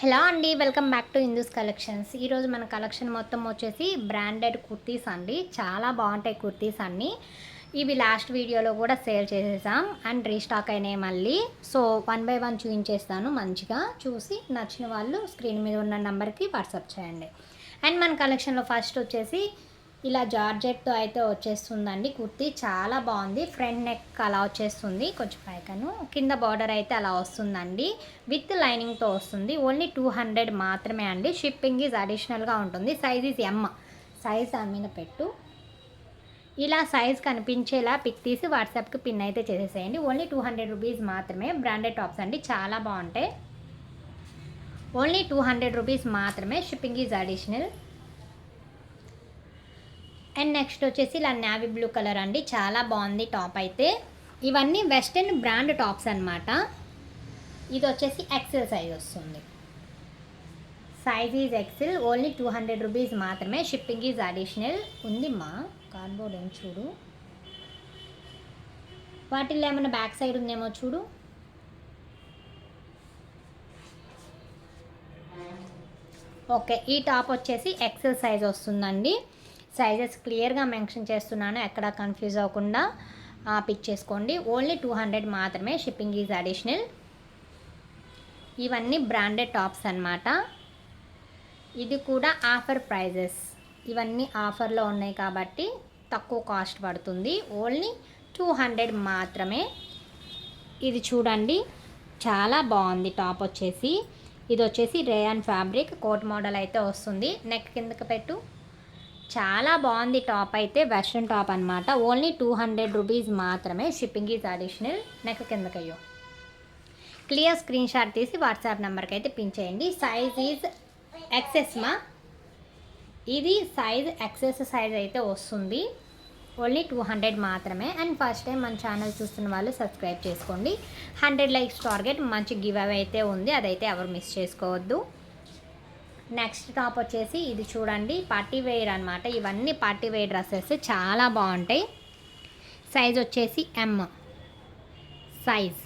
Hello అండి, welcome back to Hindus collections. ఈరోజు మన కలెక్షన్ మొత్తం వచ్చేసి బ్రాండెడ్ కుర్తీస్ అండి. చాలా బాగుంటాయి కుర్తీస్ అన్నీ. ఇవి లాస్ట్ వీడియోలో కూడా సేల్ చేసేసాం అండ్ రీస్టాక్ అయినాయి మళ్ళీ. సో 1 బై 1 చూపించేస్తాను. మంచిగా చూసి నచ్చిన వాళ్ళు స్క్రీన్ మీద ఉన్న నెంబర్కి వాట్సాప్ చేయండి. అండ్ మన కలెక్షన్లో ఫస్ట్ వచ్చేసి ఇలా జార్జెట్తో అయితే వచ్చేస్తుందండి కుర్తీ. చాలా బాగుంది. ఫ్రంట్ నెక్ అలా వచ్చేస్తుంది, కొంచెం పైకను కింద బార్డర్ అయితే అలా వస్తుందండి. విత్ లైనింగ్తో వస్తుంది. ఓన్లీ 200 మాత్రమే అండి. షిప్పింగ్ ఈజ్ అడిషనల్గా ఉంటుంది. Size is M. సైజ్ దాని మీద పెట్టు. ఇలా సైజ్ కనిపించేలా పిక్ తీసి వాట్సాప్కి పిన్ అయితే చేసేసేయండి. ఓన్లీ 200 రూపీస్ మాత్రమే. బ్రాండెడ్ టాప్స్ అండి, చాలా బాగుంటాయి. ఓన్లీ 200 రూపీస్ మాత్రమే. Shipping is additional. And next వచ్చేసి ఇలా నావీ బ్లూ కలర్ అండి, చాలా బాగుంది టాప్ అయితే. ఇవన్నీ వెస్టర్న్ బ్రాండ్ టాప్స్ అనమాట. ఇది వచ్చేసి ఎక్సెల్ సైజ్ వస్తుంది. Size is XL. Only 200 rupees మాత్రమే. Shipping is additional. ఉంది మా కార్డ్బోర్డ్ ఏం చూడు, వాటిల్లో ఏమైనా బ్యాక్ సైడ్ ఉందేమో చూడు. ఓకే, ఈ టాప్ వచ్చేసి ఎక్సెల్ సైజ్ వస్తుందండి. సైజెస్ క్లియర్గా మెన్షన్ చేస్తున్నాను, ఎక్కడ కన్ఫ్యూజ్ అవ్వకుండా పిక్ చేసుకోండి. ఓన్లీ 200 మాత్రమే. Shipping is additional. ఇవన్నీ బ్రాండెడ్ టాప్స్ అన్నమాట. ఇది కూడా ఆఫర్ ప్రైజెస్. ఇవన్నీ ఆఫర్లో ఉన్నాయి కాబట్టి తక్కువ కాస్ట్ పడుతుంది. ఓన్లీ 200 మాత్రమే. ఇది చూడండి, చాలా బాగుంది టాప్ వచ్చేసి. ఇది వచ్చేసి రేయాన్ ఫ్యాబ్రిక్ కోట్ మోడల్ అయితే వస్తుంది. నెక్ కిందకి పెట్టు. చాలా బాగుంది టాప్ అయితే. వెస్ట్రన్ టాప్ అనమాట. ఓన్లీ 200 రూపీస్ మాత్రమే. Shipping is additional. నెక్ కిందకయ్యో క్లియర్ స్క్రీన్ షాట్ తీసి వాట్సాప్ నెంబర్కి అయితే పిన్ చేయండి. సైజ్ ఈజ్ ఎక్సెస్ మా. ఇది సైజ్ ఎక్సెస్ సైజ్ అయితే వస్తుంది. ఓన్లీ 200 మాత్రమే. అండ్ ఫస్ట్ టైం మన ఛానల్ చూస్తున్న వాళ్ళు సబ్స్క్రైబ్ చేసుకోండి. 100 లైక్స్ టార్గెట్. మంచి గివ్ అవే అయితే ఉంది, అదైతే ఎవరు మిస్ చేసుకోవద్దు. నెక్స్ట్ టాప్ వచ్చేసి ఇది చూడండి, పార్టీ వేర్ అనమాట. ఇవన్నీ పార్టీ వేర్ డ్రెస్సెస్, చాలా బాగుంటాయి. సైజ్ వచ్చేసి ఎమ్. సైజ్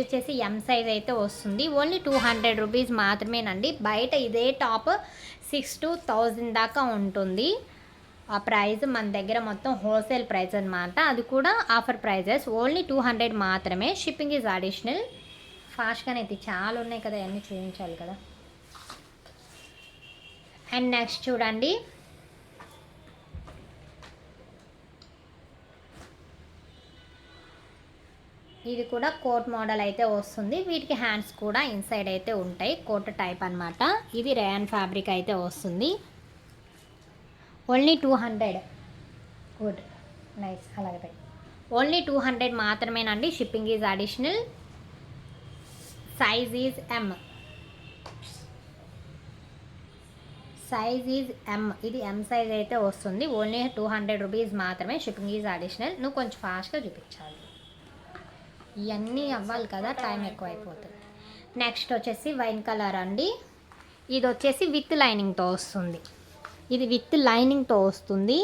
వచ్చేసి ఎమ్ సైజ్ అయితే వస్తుంది. ఓన్లీ 200 రూపీస్ మాత్రమేనండి. బయట ఇదే టాప్ 6 to 1000 దాకా ఉంటుంది. ఆ ప్రైస్ మన దగ్గర మొత్తం హోల్సేల్ ప్రైస్ అనమాట. అది కూడా ఆఫర్ ప్రైజెస్. ఓన్లీ 200 మాత్రమే. Shipping is additional. ఫాస్ట్గానే అయితే చాలా ఉన్నాయి కదా, అన్నీ చూపించాలి కదా. అండ్ నెక్స్ట్ చూడండి, ఇది కూడా కోట్ మోడల్ అయితే వస్తుంది. వీటికి హ్యాండ్స్ కూడా ఇన్సైడ్ అయితే ఉంటాయి. కోట్ టైప్ అనమాట. ఇది రేయాన్ ఫ్యాబ్రిక్ అయితే వస్తుంది. ఓన్లీ 200. Good, nice. అలాగే ఓన్లీ 200 మాత్రమేనండి. Shipping is additional. Size is M. Size is M. ఇది ఎమ్ సైజ్ అయితే వస్తుంది. ఓన్లీ 200 రూపీస్ మాత్రమే. Shipping is additional. నువ్వు కొంచెం ఫాస్ట్గా చూపించాలి, ఇవన్నీ అవ్వాలి కదా, టైం ఎక్కువ అయిపోతుంది. నెక్స్ట్ వచ్చేసి వైన్ కలర్ అండి. ఇది వచ్చేసి విత్ లైనింగ్తో వస్తుంది. ఇది విత్ లైనింగ్తో వస్తుంది.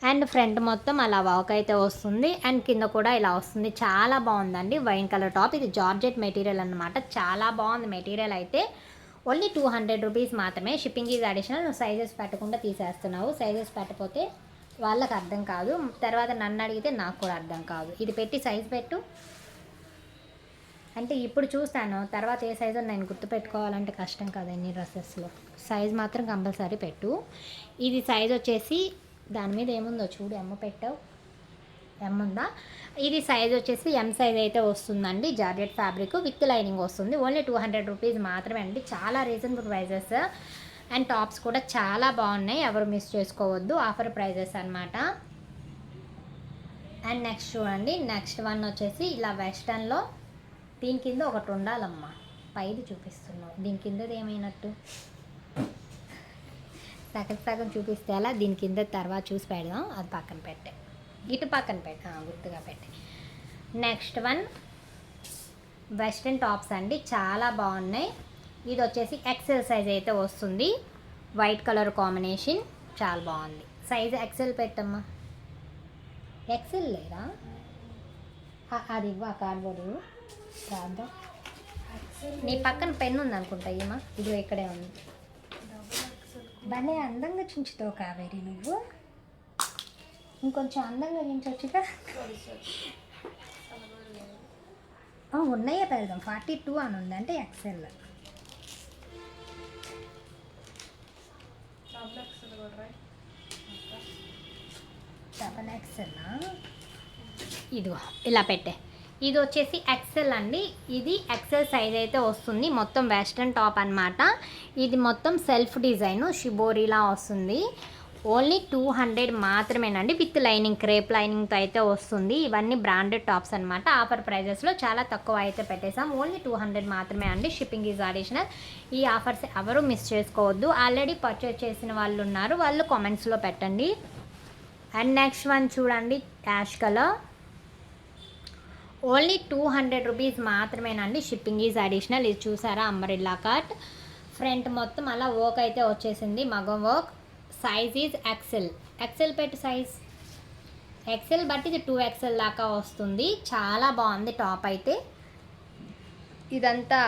అండ్ ఫ్రంట్ మొత్తం అలా వాక్ అయితే వస్తుంది. అండ్ కింద కూడా ఇలా వస్తుంది. చాలా బాగుందండి వైన్ కలర్ టాప్. ఇది జార్జెట్ మెటీరియల్ అనమాట. చాలా బాగుంది మెటీరియల్ అయితే. ఓన్లీ 200 రూపీస్ మాత్రమే. Shipping is additional. నువ్వు సైజెస్ పెట్టకుండా తీసేస్తున్నావు. సైజెస్ పెట్టకపోతే వాళ్ళకి అర్థం కాదు, తర్వాత నన్ను అడిగితే నాకు కూడా అర్థం కాదు. ఇది పెట్టి సైజ్ పెట్టు అంటే ఇప్పుడు చూస్తాను, తర్వాత ఏ సైజు నేను గుర్తుపెట్టుకోవాలంటే కష్టం కదా ఎన్ని డ్రెస్సెస్లో. సైజ్ మాత్రం కంపల్సరీ పెట్టు. ఇది సైజ్ వచ్చేసి దాని మీద ఏముందో చూడు, ఎమ్మ పెట్టావు, ఎమ్ ఉందా. ఇది సైజ్ వచ్చేసి ఎమ్ సైజ్ అయితే వస్తుందండి. జార్జెట్ ఫ్యాబ్రిక్ విత్ లైనింగ్ వస్తుంది. ఓన్లీ 200 రూపీస్ మాత్రమే అండి. చాలా రీజనబుల్ ప్రైజెస్. అండ్ టాప్స్ కూడా చాలా బాగున్నాయి, ఎవరు మిస్ చేసుకోవద్దు. ఆఫర్ ప్రైజెస్ అనమాట. అండ్ నెక్స్ట్ చూడండి, నెక్స్ట్ వన్ వచ్చేసి ఇలా వెస్టర్న్లో. దీని కింద ఒకటి ఉండాలమ్మా, పైది చూపిస్తున్నావు. దీని కిందది ఏమైనట్టు సగం చూపిస్తే అలా. దీని కింద తర్వాత చూసి పెడదాం. అది పక్కన పెట్టే, ఇటు పక్కన పెట్టే, గుర్తుగా పెట్టే. నెక్స్ట్ వన్ వెస్ట్రన్ టాప్స్ అండి, చాలా బాగున్నాయి. ఇది వచ్చేసి ఎక్సెల్ సైజ్ అయితే వస్తుంది. వైట్ కలర్ కాంబినేషన్, చాలా బాగుంది. సైజ్ ఎక్సెల్ పెట్టమ్మా. ఎక్సెల్ లేదా, అది ఇవ్వ కార్డ్బోర్డు రాద్దాం. నీ పక్కన పెన్ ఉంది అనుకుంటా ఏమా, ఇదిగో ఇక్కడే ఉంది. భలే అందంగా చించుతావు కావేరి నువ్వు, ఇంకొంచెం అందంగా చించవచ్చుగా. ఉన్నాయే పెడదాం, 42 అని ఉంది అంటే ఎక్సెల్. డబల్ ఎక్సెల్ ఇదిగో ఇలా పెట్టే. ఇది వచ్చేసి ఎక్సెల్ అండి, ఇది ఎక్సెల్ సైజ్ అయితే వస్తుంది. మొత్తం వెస్ట్రన్ టాప్ అనమాట. ఇది మొత్తం సెల్ఫ్ డిజైన్ షిబోరిలా వస్తుంది. ఓన్లీ 200 మాత్రమేనండి, విత్ లైనింగ్, క్రేప్ లైనింగ్తో అయితే వస్తుంది. ఇవన్నీ బ్రాండెడ్ టాప్స్ అనమాట. ఆఫర్ ప్రైజెస్లో చాలా తక్కువ అయితే పెట్టేసాం. ఓన్లీ 200 మాత్రమే అండి. Shipping is additional. ఈ ఆఫర్స్ ఎవరు మిస్ చేసుకోవద్దు. ఆల్రెడీ పర్చేస్ చేసిన వాళ్ళు ఉన్నారు, వాళ్ళు కామెంట్స్లో పెట్టండి. అండ్ నెక్స్ట్ వన్ చూడండి, యాష్ కలర్. ఓన్లీ 200 రూపీస్ మాత్రమేనండి. Shipping is additional. ఇది చూసారా, అంబ్రెల్లా కట్, ఫ్రంట్ మొత్తం అలా వర్క్ అయితే వచ్చేసింది, మగం work. Size is XL. XL పెట్టి సైజ్ ఎక్సెల్ బట్టి ఇది 2XL దాకా వస్తుంది. చాలా బాగుంది టాప్ అయితే. ఇదంతా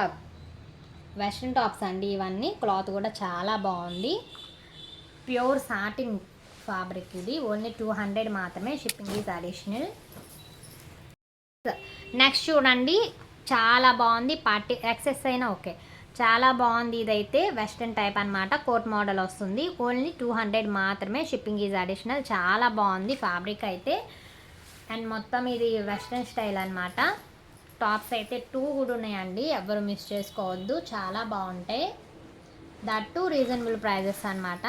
వెస్ట్రన్ టాప్స్ అండి ఇవన్నీ. క్లాత్ కూడా చాలా బాగుంది, ప్యూర్ సాటిన్ ఫ్యాబ్రిక్. ఇది ఓన్లీ 200 మాత్రమే. Shipping is additional. నెక్స్ట్ చూడండి, చాలా బాగుంది. పార్టీ యాక్సెస్ అయినా ఓకే, చాలా బాగుంది. ఇదైతే వెస్ట్రన్ టైప్ అనమాట, కోట్ మోడల్ వస్తుంది. ఓన్లీ 200 మాత్రమే. Shipping is additional. చాలా బాగుంది ఫ్యాబ్రిక్ అయితే. అండ్ మొత్తం ఇది వెస్ట్రన్ స్టైల్ అనమాట. టాప్స్ అయితే 2 కూడా ఉన్నాయండి, ఎవరు మిస్ చేసుకోవద్దు, చాలా బాగుంటాయి. దట్ టు రీజనబుల్ ప్రైజెస్ అనమాట.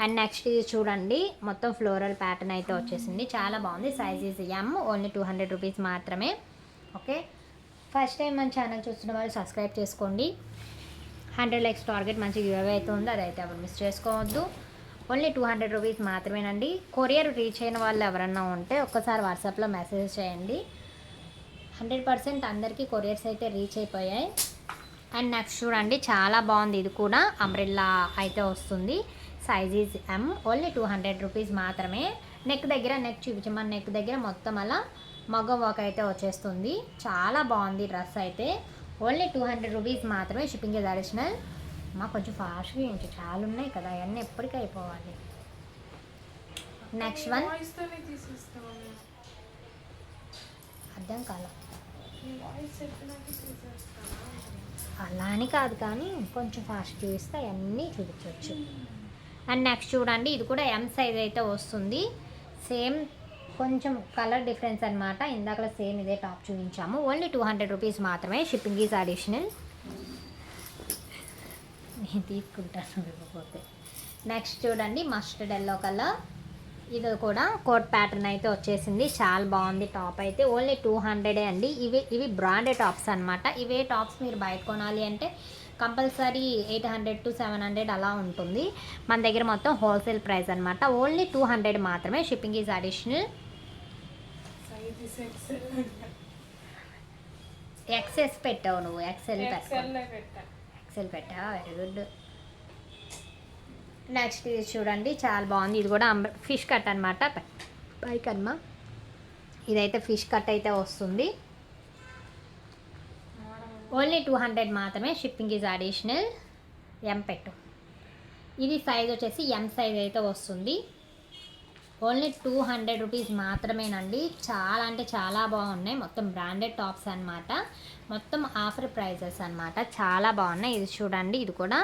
అండ్ నెక్స్ట్ ఇది చూడండి, మొత్తం ఫ్లోరల్ ప్యాటర్న్ అయితే వచ్చేసింది, చాలా బాగుంది. Size is M. Only 200 rupees మాత్రమే. ఓకే, ఫస్ట్ టైం మన ఛానల్ చూస్తున్న వాళ్ళు సబ్స్క్రైబ్ చేసుకోండి. 100 లైక్స్ టార్గెట్ మంచి గివ్ అయితే ఉంది, అదైతే ఎవరు మిస్ చేసుకోవద్దు. ఓన్లీ 200 రూపీస్ మాత్రమేనండి. కొరియర్ రీచ్ అయిన వాళ్ళు ఎవరన్నా ఉంటే ఒక్కసారి వాట్సాప్లో మెసేజ్ చేయండి. 100% అందరికీ కొరియర్స్ అయితే రీచ్ అయిపోయాయి. అండ్ నెక్స్ట్ చూడండి, చాలా బాగుంది. ఇది కూడా అంబ్రెల్లా అయితే వస్తుంది. Size is M. Only 200 rupees మాత్రమే. నెక్ దగ్గర, నెక్ చూపించమని, నెక్ దగ్గర మొత్తం అలా మగ్గం వర్క్ అయితే వచ్చేస్తుంది. చాలా బాగుంది డ్రెస్ అయితే. ఓన్లీ 200 రూపీస్ మాత్రమే. Shipping is additional. మా కొంచెం ఫాస్ట్గా ఇంచు, చాలా ఉన్నాయి కదా, అవన్నీ ఎప్పటికీ అయిపోవాలి. నెక్స్ట్ వన్ అర్థం కాల, అలా అని కాదు కానీ కొంచెం ఫాస్ట్ చూపిస్తే అవన్నీ చూపించవచ్చు. అండ్ నెక్స్ట్ చూడండి, ఇది కూడా ఎం సైజ్ అయితే వస్తుంది. సేమ్ కొంచెం కలర్ డిఫరెన్స్ అనమాట. ఇందాక సేమ్ ఇదే టాప్ చూపించాము. ఓన్లీ 200 రూపీస్ మాత్రమే. Shipping is additional. నేను తీసుకుంటాను ఇవ్వకపోతే. నెక్స్ట్ చూడండి, మస్టర్డ్ ఎల్లో కలర్. ఇది కూడా కోట్ ప్యాటర్న్ అయితే వచ్చేసింది, చాలా బాగుంది టాప్ అయితే. ఓన్లీ 200 అండి. ఇవి బ్రాండెడ్ టాప్స్ అనమాట. ఇవే టాప్స్ మీరు బయట కొనాలి అంటే కంపల్సరీ 800 to 700 అలా ఉంటుంది. మన దగ్గర మొత్తం హోల్సేల్ ప్రైస్ అనమాట. ఓన్లీ 200 మాత్రమే. Shipping is additional. ఎక్సెస్ పెట్టావు నువ్వు, ఎక్సెల్ పెట్టావా, వెరీ గుడ్. నెక్స్ట్ ఇది చూడండి, చాలా బాగుంది. ఇది కూడా ఫిష్ కట్ అనమాట, పైకన్మ. ఇదైతే ఫిష్ కట్ అయితే వస్తుంది. ఓన్లీ 200 మాత్రమే. Shipping is additional. ఎం పెట్టు. ఇది సైజ్ వచ్చేసి ఎం సైజ్ అయితే వస్తుంది. ఓన్లీ 200 రూపీస్ మాత్రమేనండి. చాలా అంటే చాలా బాగున్నాయి. మొత్తం బ్రాండెడ్ టాప్స్ అనమాట. మొత్తం ఆఫర్ ప్రైజెస్ అనమాట. చాలా బాగున్నాయి. ఇది చూడండి, ఇది కూడా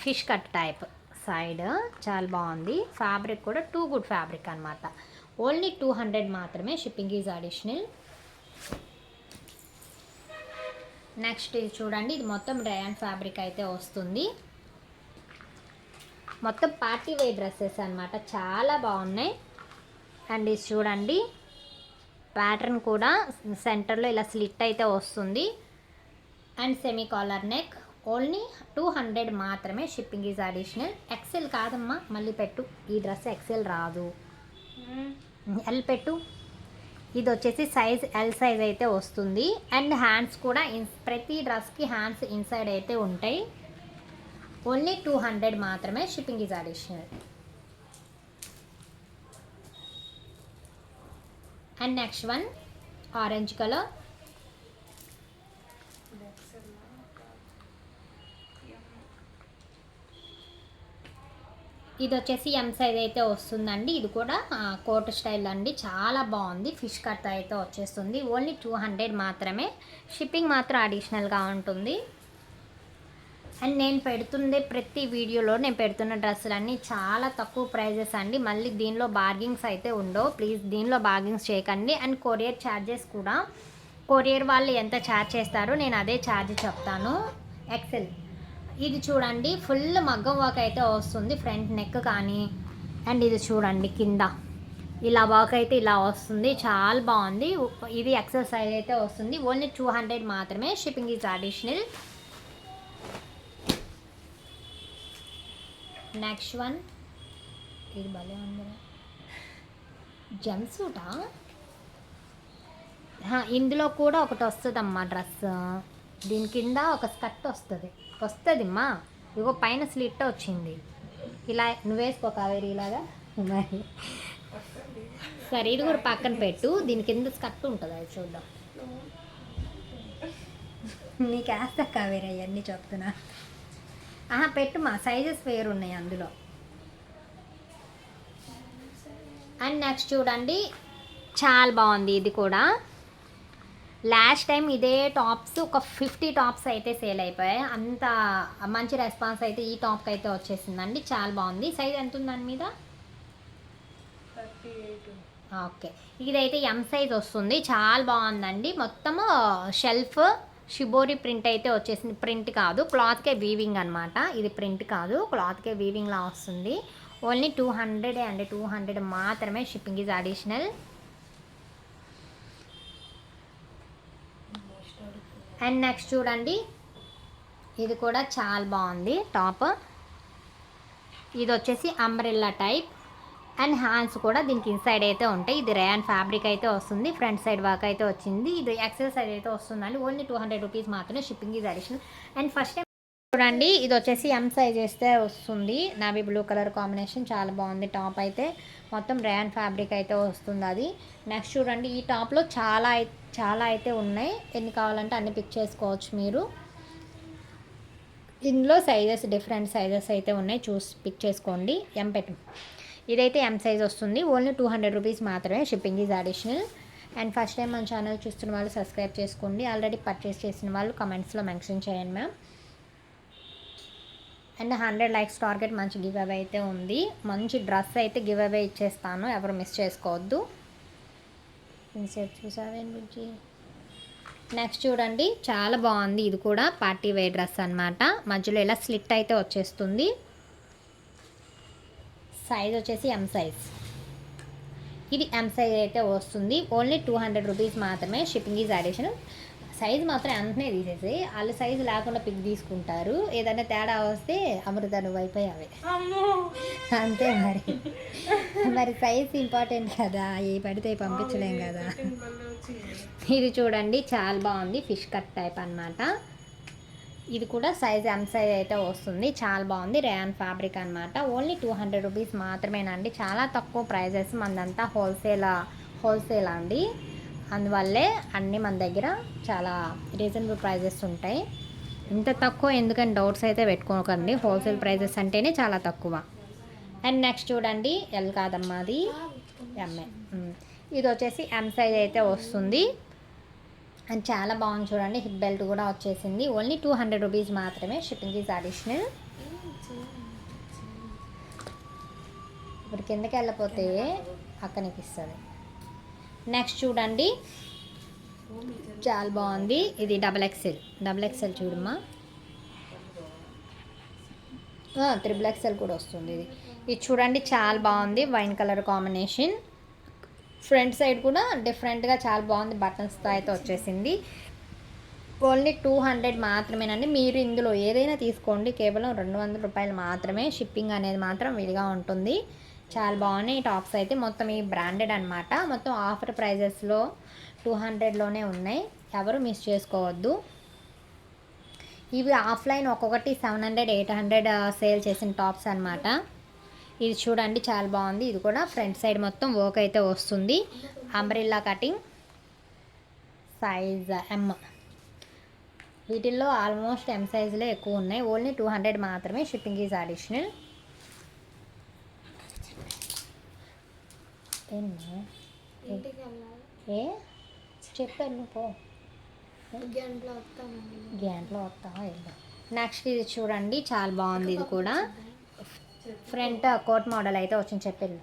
ఫిష్ కట్ టైప్ సైడ్, చాలా బాగుంది. ఫ్యాబ్రిక్ కూడా టూ గుడ్ ఫ్యాబ్రిక్ అనమాట. ఓన్లీ 200 మాత్రమే. Shipping is additional. నెక్స్ట్ ఇది చూడండి, ఇది మొత్తం రేయాన్ ఫ్యాబ్రిక్ అయితే వస్తుంది. మొత్తం పార్టీ వేర్ డ్రెస్సెస్ అనమాట, చాలా బాగున్నాయి. అండ్ ఇది చూడండి, ప్యాటర్న్ కూడా సెంటర్లో ఇలా స్లిట్ అయితే వస్తుంది. And semi collar neck. Only 200 మాత్రమే. Shipping is additional. ఎక్సెల్ కాదమ్మా, మళ్ళీ పెట్టు. ఈ డ్రెస్ ఎక్సెల్ రాదు, ఎల్ పెట్టు. ఇది వచ్చేసి సైజ్ ఎల్ సైజ్ అయితే వస్తుంది. అండ్ హ్యాండ్స్ కూడా ప్రతి డ్రెస్కి హ్యాండ్స్ ఇన్సైడ్ అయితే ఉంటాయి. ఓన్లీ 200 మాత్రమే. Shipping is additional. And next one orange colour. ఇది వచ్చేసి ఎం సైజ్ అయితే వస్తుందండి. ఇది కూడా కోట్ స్టైల్ అండి, చాలా బాగుంది. ఫిష్ కట్ అయితే వచ్చేస్తుంది. ఓన్లీ 200 మాత్రమే. షిప్పింగ్ మాత్రం అడిషనల్గా ఉంటుంది. అండ్ నేను పెడుతుండే ప్రతి వీడియోలో నేను పెడుతున్న డ్రెస్సులన్నీ చాలా తక్కువ ప్రైజెస్ అండి. మళ్ళీ దీనిలో బార్గింగ్స్ అయితే ఉండవు. ప్లీజ్ దీనిలో బార్గింగ్స్ చేయకండి. అండ్ కొరియర్ ఛార్జెస్ కూడా, కొరియర్ వాళ్ళు ఎంత ఛార్జ్ చేస్తారో నేను అదే ఛార్జ్ చెప్తాను. ఎక్సెల్ ఇది చూడండి, ఫుల్ మగ్గం వర్క్ అయితే వస్తుంది, ఫ్రంట్ నెక్ కానీ. అండ్ ఇది చూడండి కింద ఇలా వర్క్ అయితే ఇలా వస్తుంది, చాలా బాగుంది. ఇది ఎక్సెల్ సైజ్ అయితే వస్తుంది. ఓన్లీ 200 మాత్రమే. Shipping is additional. Next one, ఇది భలే ఉంది, జంప్ సూటా. ఇందులో కూడా ఒకటి వస్తుందమ్మా డ్రెస్. దీని కింద ఒక స్కర్ట్ వస్తుందమ్మా. ఇగో పైన స్లిట్ వచ్చింది. ఇలా నువ్వు వేసుకో కావేరి ఇలాగా. మరి సరే, ఇది కూడా పక్కన పెట్టు. దీని కింద స్కర్ట్ ఉంటుంది, అది చూద్దాం. నీకు వేస్తా కావేరి అవన్నీ చెప్తున్నా. పెట్టుమా, సైజెస్ వేరు ఉన్నాయి అందులో. అండ్ నెక్స్ట్ చూడండి, చాలా బాగుంది ఇది కూడా. లాస్ట్ టైం ఇదే టాప్స్ ఒక 50 టాప్స్ అయితే సేల్ అయిపోయాయి. అంత మంచి రెస్పాన్స్ అయితే ఈ టాప్కి అయితే వచ్చేసిందండి. చాలా బాగుంది. సైజ్ ఎంత ఉంది దాని మీద? 38. ఓకే, ఇదైతే ఎం సైజ్ వస్తుంది. చాలా బాగుందండి. మొత్తము షెల్ఫ్ షిబోరి ప్రింట్ అయితే వచ్చేసింది. ప్రింట్ కాదు, క్లాత్కే వీవింగ్ అనమాట. ఇది ప్రింట్ కాదు, క్లాత్కే వీవింగ్లా వస్తుంది. ఓన్లీ 200 అండి, 200 మాత్రమే. Shipping is additional. And next చూడండి, ఇది కూడా చాలా బాగుంది టాప్. ఇది వచ్చేసి అంబ్రెల్లా టైప్. అండ్ హ్యాండ్స్ కూడా దీనికి ఇన్సైడ్ అయితే ఉంటాయి. ఇది రేయాన్ ఫ్యాబ్రిక్ అయితే వస్తుంది. ఫ్రంట్ సైడ్ వర్క్ అయితే వచ్చింది. ఇది ఎక్సెల్ సైజ్ అయితే వస్తుందండి. ఓన్లీ 200 రూపీస్ మాత్రమే. Shipping is additional. And first time చూడండి, ఇది వచ్చేసి ఎం సైజ్ వేస్తే వస్తుంది. నావీ బ్లూ కలర్ కాంబినేషన్, చాలా బాగుంది టాప్ అయితే. మొత్తం రేయాన్ ఫ్యాబ్రిక్ అయితే వస్తుంది అది. నెక్స్ట్ చూడండి, ఈ టాప్లో చాలా అయితే ఉన్నాయి. ఎన్ని కావాలంటే అన్ని పిక్ చేసుకోవచ్చు మీరు. ఇందులో సైజెస్ డిఫరెంట్ సైజెస్ అయితే ఉన్నాయి, చూసి పిక్ చేసుకోండి. ఎం పెట్టు. ఇదైతే ఎం సైజ్ వస్తుంది. ఓన్లీ 200 రూపీస్ మాత్రమే. Shipping is additional. And first time మన ఛానల్ చూస్తున్న వాళ్ళు సబ్స్క్రైబ్ చేసుకోండి. ఆల్రెడీ పర్చేస్ చేసిన వాళ్ళు కమెంట్స్లో మెన్షన్ చేయండి మ్యామ్. అండ్ 100 లైక్స్ టార్గెట్, మంచి గివ్ అవే అయితే ఉంది. మంచి డ్రెస్ అయితే గివ్ అవే ఇచ్చేస్తాను, ఎవరు మిస్ చేసుకోవద్దు. ఇన్సెట్ చూసావేంటి. నెక్స్ట్ చూడండి, చాలా బాగుంది. ఇది కూడా పార్టీ వేర్ డ్రెస్ అనమాట. మధ్యలో ఇలా స్లిట్ అయితే వచ్చేస్తుంది. సైజ్ వచ్చేసి ఎం సైజ్. ఇది ఎం సైజ్ అయితే వస్తుంది. ఓన్లీ 200 రూపీస్ మాత్రమే. Shipping is additional. సైజ్ మాత్రం వెంటనే తీసేసి వాళ్ళు సైజు లేకుండా పిక్ తీసుకుంటారు. ఏదైనా తేడా వస్తే అమృత నువ్వు అయిపోయావే అంతే. మరి సైజ్ ఇంపార్టెంట్ కదా, ఏ పడితే పంపించలేం కదా. ఇది చూడండి, చాలా బాగుంది. ఫిష్ కట్ టైప్ అనమాట. ఇది కూడా సైజ్ ఎం సైజ్ అయితే వస్తుంది. చాలా బాగుంది. రేయాన్ ఫ్యాబ్రిక్ అనమాట. ఓన్లీ 200 రూపీస్ మాత్రమేనండి. చాలా తక్కువ ప్రైజెస్. మనదంతా హోల్సేల్ అండి. అందువల్లే అన్నీ మన దగ్గర చాలా రీజనబుల్ ప్రైజెస్ ఉంటాయి. ఇంత తక్కువ ఎందుకని డౌట్స్ అయితే పెట్టుకోకండి. హోల్సేల్ ప్రైజెస్ అంటేనే చాలా తక్కువ. అండ్ నెక్స్ట్ చూడండి, ఎల్ కాదమ్మా అది ఎంఏ. ఇది వచ్చేసి ఎం సైజ్ అయితే వస్తుంది. అండ్ చాలా బాగుంది చూడండి. హిప్ బెల్ట్ కూడా వచ్చేసింది. ఓన్లీ 200 రూపీస్ మాత్రమే. Shipping is additional. ఇప్పుడు కిందకి వెళ్ళిపోతే అక్కడికి ఇస్తుంది. నెక్స్ట్ చూడండి, చాలా బాగుంది. ఇది డబల్ ఎక్సెల్ చూడమ్మా. XXL కూడా వస్తుంది. ఇది చూడండి, చాలా బాగుంది. Wine colour combination. Front side కూడా డిఫరెంట్గా చాలా బాగుంది. బటన్స్తో అయితే వచ్చేసింది. ఓన్లీ 200 మాత్రమేనండి. మీరు ఇందులో ఏదైనా తీసుకోండి, కేవలం 200 రూపాయలు మాత్రమే. షిప్పింగ్ అనేది మాత్రం విడిగా ఉంటుంది. చాలా బాగున్నాయి టాప్స్ అయితే. మొత్తం ఈ బ్రాండెడ్ అనమాట. మొత్తం ఆఫర్ ప్రైజెస్లో 200లోనే ఉన్నాయి, ఎవరు మిస్ చేసుకోవద్దు. ఇవి ఆఫ్లైన్ ఒక్కొక్కటి 700, 800 సేల్ చేసిన టాప్స్ అనమాట. ఇది చూడండి, చాలా బాగుంది. ఇది కూడా ఫ్రంట్ సైడ్ మొత్తం వర్క్ అయితే వస్తుంది. అంబ్రెల్లా కటింగ్, సైజ్ ఎం. వీటిల్లో ఆల్మోస్ట్ ఎం సైజులే ఎక్కువ ఉన్నాయి. ఓన్లీ 200 మాత్రమే. Shipping is additional. ఏమ్మా ఇంటికి వెళ్ళాలి. ఏ చెప్పాను పో గంటలో వస్తాను. గంటలో వస్తావా వెళ్దాం. నెక్స్ట్ ఇది చూడండి చాలా బాగుంది. ఇది కూడా ఫ్రంట్ కోట్ మోడల్ అయితే వచ్చింది. చెప్పాను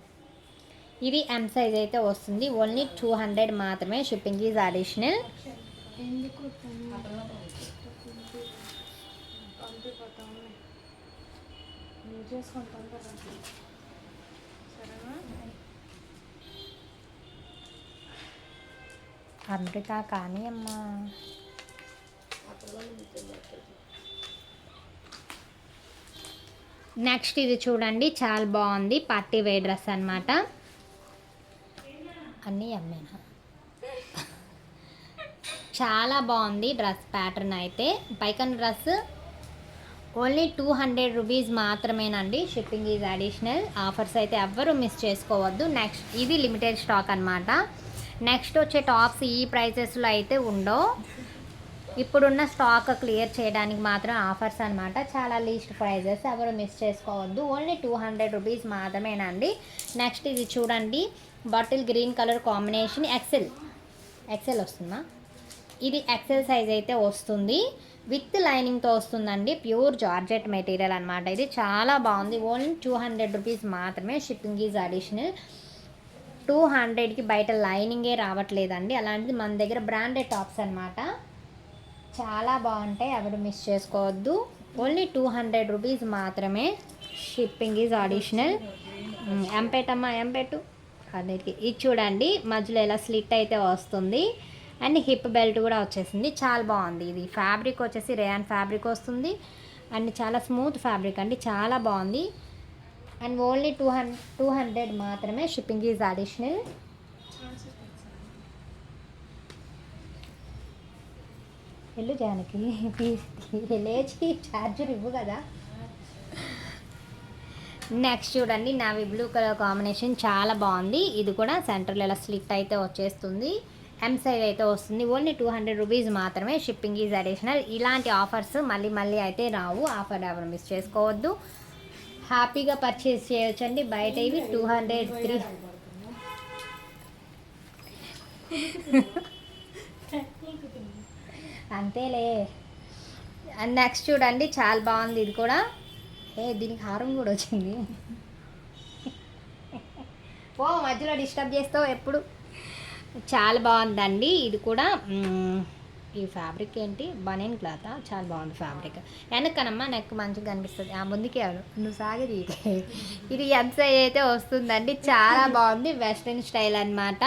ఇది ఎం సైజ్ అయితే వస్తుంది. ఓన్లీ 200 మాత్రమే. Shipping is additional. ఎందుకు చేసుకుంటాను కదా సరేనా. అమృత కానీ అమ్మా నెక్స్ట్ ఇది చూడండి చాలా బాగుంది. పార్టీ వేర్ డ్రెస్ అనమాట. అన్నీ అమ్మేనా చాలా బాగుంది డ్రెస్ ప్యాటర్న్ అయితే. పైకన్ డ్రెస్ ఓన్లీ 200 రూపీస్ మాత్రమేనండి. Shipping is additional. ఆఫర్స్ అయితే ఎవ్వరూ మిస్ చేసుకోవద్దు. నెక్స్ట్ ఇది లిమిటెడ్ స్టాక్ అనమాట. నెక్స్ట్ వచ్చే టాప్స్ ఈ ప్రైసెస్లో అయితే ఉండవు. ఇప్పుడున్న స్టాక్ క్లియర్ చేయడానికి మాత్రం ఆఫర్స్ అనమాట. చాలా లీస్ట్ ప్రైజెస్, ఎవరు మిస్ చేసుకోవద్దు. ఓన్లీ 200 రూపీస్ మాత్రమేనండి. నెక్స్ట్ ఇది చూడండి bottle green colour combination. XL వస్తుందా? ఇది ఎక్సెల్ సైజ్ అయితే వస్తుంది. విత్ లైనింగ్తో వస్తుందండి. ప్యూర్ జార్జెట్ మెటీరియల్ అనమాట. ఇది చాలా బాగుంది. ఓన్లీ 200 రూపీస్ మాత్రమే. Shipping is additional. 200కి బయట లైనింగే రావట్లేదండి. అలాంటిది మన దగ్గర బ్రాండెడ్ టాప్స్ అనమాట. చాలా బాగుంటాయి, ఎవరు మిస్ చేసుకోవద్దు. ఓన్లీ 200 రూపీస్ మాత్రమే. Shipping is additional. ఎంపెట్టమ్మా ఎంపెట్టు అన్నిటికి. ఇది చూడండి మధ్యలో ఇలా స్లిట్ అయితే వస్తుంది. అండ్ హిప్ బెల్ట్ కూడా వచ్చేసింది. చాలా బాగుంది. ఇది ఫ్యాబ్రిక్ వచ్చేసి రేయాన్ ఫ్యాబ్రిక్ వస్తుంది. అండ్ చాలా స్మూత్ ఫ్యాబ్రిక్ అండి. చాలా బాగుంది. అండ్ ఓన్లీ 200 మాత్రమే. Shipping is additional. వెళ్ళు జానకి లేచి ఛార్జర్ ఇవ్వు కదా. నెక్స్ట్ చూడండి నావీ బ్లూ కలర్ కాంబినేషన్ చాలా బాగుంది. ఇది కూడా సెంటర్లో ఇలా స్లిట్ అయితే వచ్చేస్తుంది. ఎం సైజ్ అయితే వస్తుంది. ఓన్లీ 200 రూపీస్ మాత్రమే. Shipping is additional. ఇలాంటి ఆఫర్స్ మళ్ళీ అయితే రావు. ఆఫర్ ఎవరు మిస్ చేసుకోవద్దు. హ్యాపీగా పర్చేస్ చేయొచ్చండి. బయట ఇవి 200 అంతేలే. నెక్స్ట్ చూడండి చాలా బాగుంది. ఇది కూడా దీనికి హారం కూడా వచ్చింది. ఓ మధ్యలో డిస్టర్బ్ చేస్తావు ఎప్పుడు. చాలా బాగుందండి. ఇది కూడా ఈ ఫ్యాబ్రిక్ ఏంటి బనీన్ క్లాత్. చాలా బాగుంది ఫ్యాబ్రిక్. వెనక్కనమ్మా నెక్ మంచిగా కనిపిస్తుంది. ఆ ముందుకే నువ్వు సాగేది. ఇది ఎంసైజ్ అయితే వస్తుందండి. చాలా బాగుంది. వెస్ట్రన్ స్టైల్ అనమాట.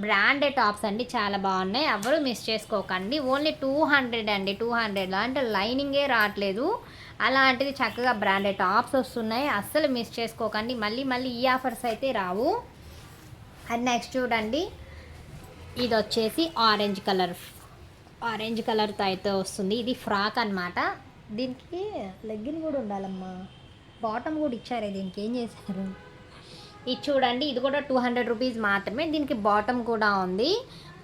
బ్రాండెడ్ టాప్స్ అండి. చాలా బాగున్నాయి, ఎవరు మిస్ చేసుకోకండి. ఓన్లీ 200 అండి. 200 అంటే లైనింగే రావట్లేదు. అలాంటిది చక్కగా బ్రాండెడ్ టాప్స్ వస్తున్నాయి. అస్సలు మిస్ చేసుకోకండి. మళ్ళీ ఈ ఆఫర్స్ అయితే రావు. అండ్ నెక్స్ట్ చూడండి ఇది వచ్చేసి ఆరెంజ్ కలర్తో అయితే వస్తుంది. ఇది ఫ్రాక్ అనమాట. దీనికి లెగ్గిన్ కూడా ఉండాలమ్మా. బాటమ్ కూడా ఇచ్చారే. దీనికి ఏం చేశారు? ఇది చూడండి ఇది కూడా 200 రూపీస్ మాత్రమే. దీనికి బాటమ్ కూడా ఉంది,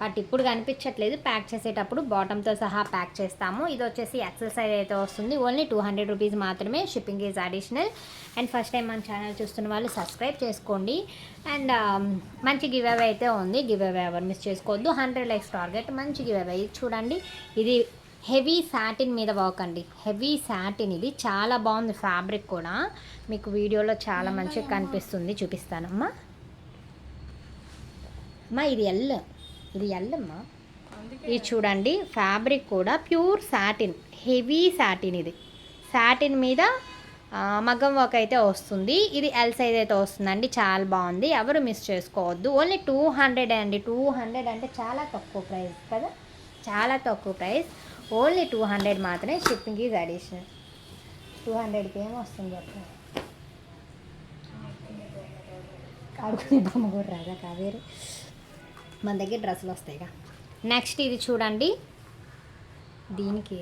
బట్ ఇప్పుడు కనిపించట్లేదు. ప్యాక్ చేసేటప్పుడు బాటమ్తో సహా ప్యాక్ చేస్తాము. ఇది వచ్చేసి ఎక్సెల్ సైజ్ అయితే వస్తుంది. ఓన్లీ 200 రూపీస్ మాత్రమే. Shipping is additional. And first time మన ఛానల్ చూస్తున్న వాళ్ళు సబ్స్క్రైబ్ చేసుకోండి. అండ్ మంచి గివ్ అవే అయితే ఉంది. గివ్ అవే ఎవరు మిస్ చేసుకోవద్దు. 100 లైక్స్ టార్గెట్. మంచి గివ్ అవే. ఇది చూడండి ఇది హెవీ సాటిన్ మీద వర్క్ అండి. Heavy satin. ఇది చాలా బాగుంది. ఫ్యాబ్రిక్ కూడా మీకు వీడియోలో చాలా మంచిగా కనిపిస్తుంది. చూపిస్తానమ్మా. ఇది ఎల్ అమ్మా. ఇది చూడండి ఫ్యాబ్రిక్ కూడా ప్యూర్ సాటిన్, హెవీ సాటిన్. ఇది సాటిన్ మీద మగ్గం వర్క్ అయితే వస్తుంది. ఇది ఎల్ సైజ్ అయితే వస్తుందండి. చాలా బాగుంది, ఎవరు మిస్ చేసుకోవద్దు. ఓన్లీ 200 అండి. 200 అంటే చాలా తక్కువ ప్రైస్ కదా, చాలా తక్కువ ప్రైస్. ఓన్లీ 200 మాత్రమే. Shipping is additional. 200కి ఏం వస్తుంది చెప్పండి. ఆడుకునే బొమ్మ కూడా రాదా కావేరు. మన దగ్గర డ్రెస్సులు వస్తాయిగా. నెక్స్ట్ ఇది చూడండి దీనికి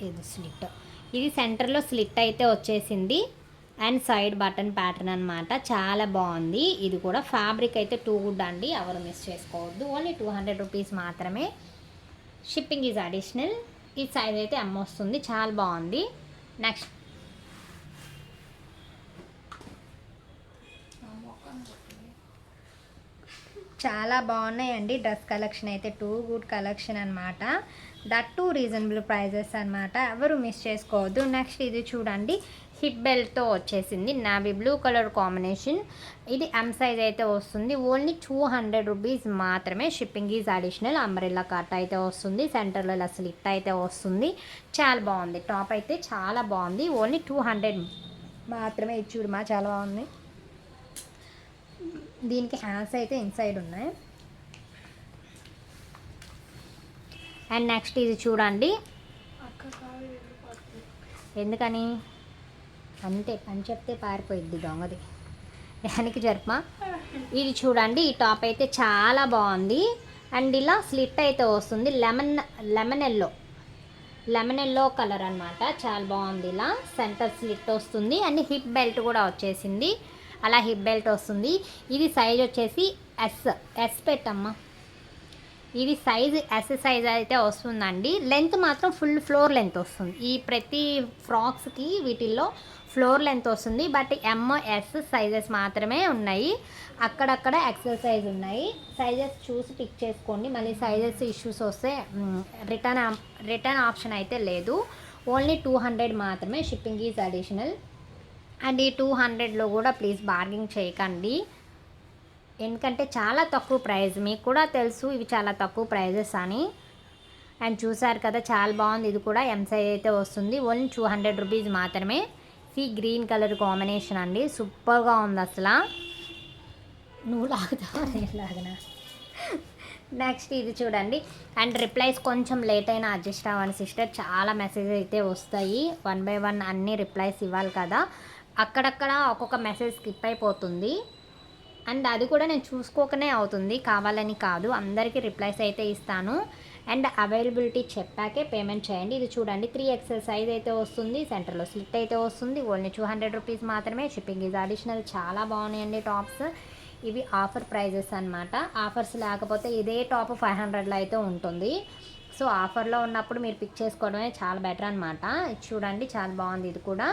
ఇది స్లిట్. ఇది సెంటర్లో స్లిట్ అయితే వచ్చేసింది. అండ్ సైడ్ బటన్ ప్యాటర్న్ అనమాట. చాలా బాగుంది. ఇది కూడా ఫ్యాబ్రిక్ అయితే టూ గుడ్ అండి, ఎవరు మిస్ చేసుకోవద్దు. ఓన్లీ 200 రూపీస్ మాత్రమే. Shipping is additional. ఈ సైజ్ అయితే ఎమ్ వస్తుంది. చాలా బాగుంది. నెక్స్ట్ చాలా బాగున్నాయండి డ్రెస్ కలెక్షన్ అయితే టూ గుడ్ కలెక్షన్ అనమాట. దట్ టూ రీజనబుల్ ప్రైజెస్ అనమాట. ఎవరు మిస్ చేసుకోవద్దు. నెక్స్ట్ ఇది చూడండి, హిప్ బెల్ట్తో వచ్చేసింది నావీ బ్లూ కలర్ కాంబినేషన్. ఇది ఎం సైజ్ అయితే వస్తుంది. ఓన్లీ 200 రూపీస్ మాత్రమే. Shipping is additional. Umbrella cut అయితే వస్తుంది. సెంటర్లో ఇలా స్లిట్ అయితే వస్తుంది. చాలా బాగుంది. టాప్ అయితే చాలా బాగుంది. ఓన్లీ 200 మాత్రమే. ఇది చూడమా చాలా బాగుంది. దీనికి హ్యాండ్స్ అయితే ఇన్సైడ్ ఉన్నాయి. అండ్ నెక్స్ట్ ఇది చూడండి. అక్క కాలు వెళ్ళిపోతుంది. ఎందుకని అంతే అని చెప్తే పారిపోయిద్ది దొంగది. దానికి జరుపమా. ఇది చూడండి, ఈ టాప్ అయితే చాలా బాగుంది. అండ్ ఇలా స్లిట్ అయితే వస్తుంది. లెమన్ ఎల్లో కలర్ అనమాట. చాలా బాగుంది. ఇలా సెంటర్ స్లిట్ వస్తుంది. అండ్ హిప్ బెల్ట్ కూడా వచ్చేసింది. అలా హిప్ బెల్ట్ వస్తుంది. ఇది సైజ్ వచ్చేసి ఎస్ పెట్టమ్మా. ఇది సైజ్ ఎస్ సైజ్ అయితే వస్తుందండి. లెంత్ మాత్రం ఫుల్ ఫ్లోర్ లెంత్ వస్తుంది. ఈ ప్రతి ఫ్రాక్స్కి వీటిల్లో ఫ్లోర్ లెంత్ వస్తుంది. బట్ ఎంఎస్ సైజెస్ మాత్రమే ఉన్నాయి. అక్కడక్కడ ఎక్సెల్ సైజ్ ఉన్నాయి. సైజెస్ చూసి పిక్ చేసుకోండి. మళ్ళీ సైజెస్ ఇష్యూస్ వస్తే రిటర్న్ ఆప్షన్ అయితే లేదు. ఓన్లీ 200 మాత్రమే. Shipping is additional. అండ్ ఈ 200లో కూడా ప్లీజ్ బార్గింగ్ చేయకండి. ఎందుకంటే చాలా తక్కువ ప్రైస్. మీకు కూడా తెలుసు ఇవి చాలా తక్కువ ప్రైజెస్ అని. అండ్ చూసారు కదా చాలా బాగుంది. ఇది కూడా ఎం సైజ్ అయితే వస్తుంది. ఓన్లీ 200 రూపీస్ మాత్రమే. సీ గ్రీన్ కలర్ కాంబినేషన్ అండి. సూపర్గా ఉంది అసలు. నువ్వు లాగుతావా నేను లాగనా. నెక్స్ట్ ఇది చూడండి. అండ్ రిప్లైస్ కొంచెం లేట్ అయినా అడ్జస్ట్ అవ్వండి సిస్టర్. చాలా మెసేజ్ అయితే వస్తాయి. 1 by 1 అన్ని రిప్లైస్ ఇవ్వాలి కదా. అక్కడక్కడ ఒక్కొక్క మెసేజ్ స్కిప్ అయిపోతుంది. అండ్ అది కూడా నేను చూసుకోకనే అవుతుంది, కావాలని కాదు. అందరికీ రిప్లైస్ అయితే ఇస్తాను. అండ్ అవైలబిలిటీ చెప్పాకే పేమెంట్ చేయండి. ఇది చూడండి 3XL సైజ్ అయితే వస్తుంది. సెంటర్లో స్లిట్ అయితే వస్తుంది. ఓన్లీ 200 రూపీస్ మాత్రమే. Shipping is additional. చాలా బాగున్నాయండి టాప్స్. ఇవి ఆఫర్ ప్రైజెస్ అనమాట. ఆఫర్స్ లేకపోతే ఇదే టాప్ 500లో అయితే ఉంటుంది. సో ఆఫర్లో ఉన్నప్పుడు మీరు పిక్ చేసుకోవడమే చాలా బెటర్ అనమాట. ఇది చూడండి చాలా బాగుంది. ఇది కూడా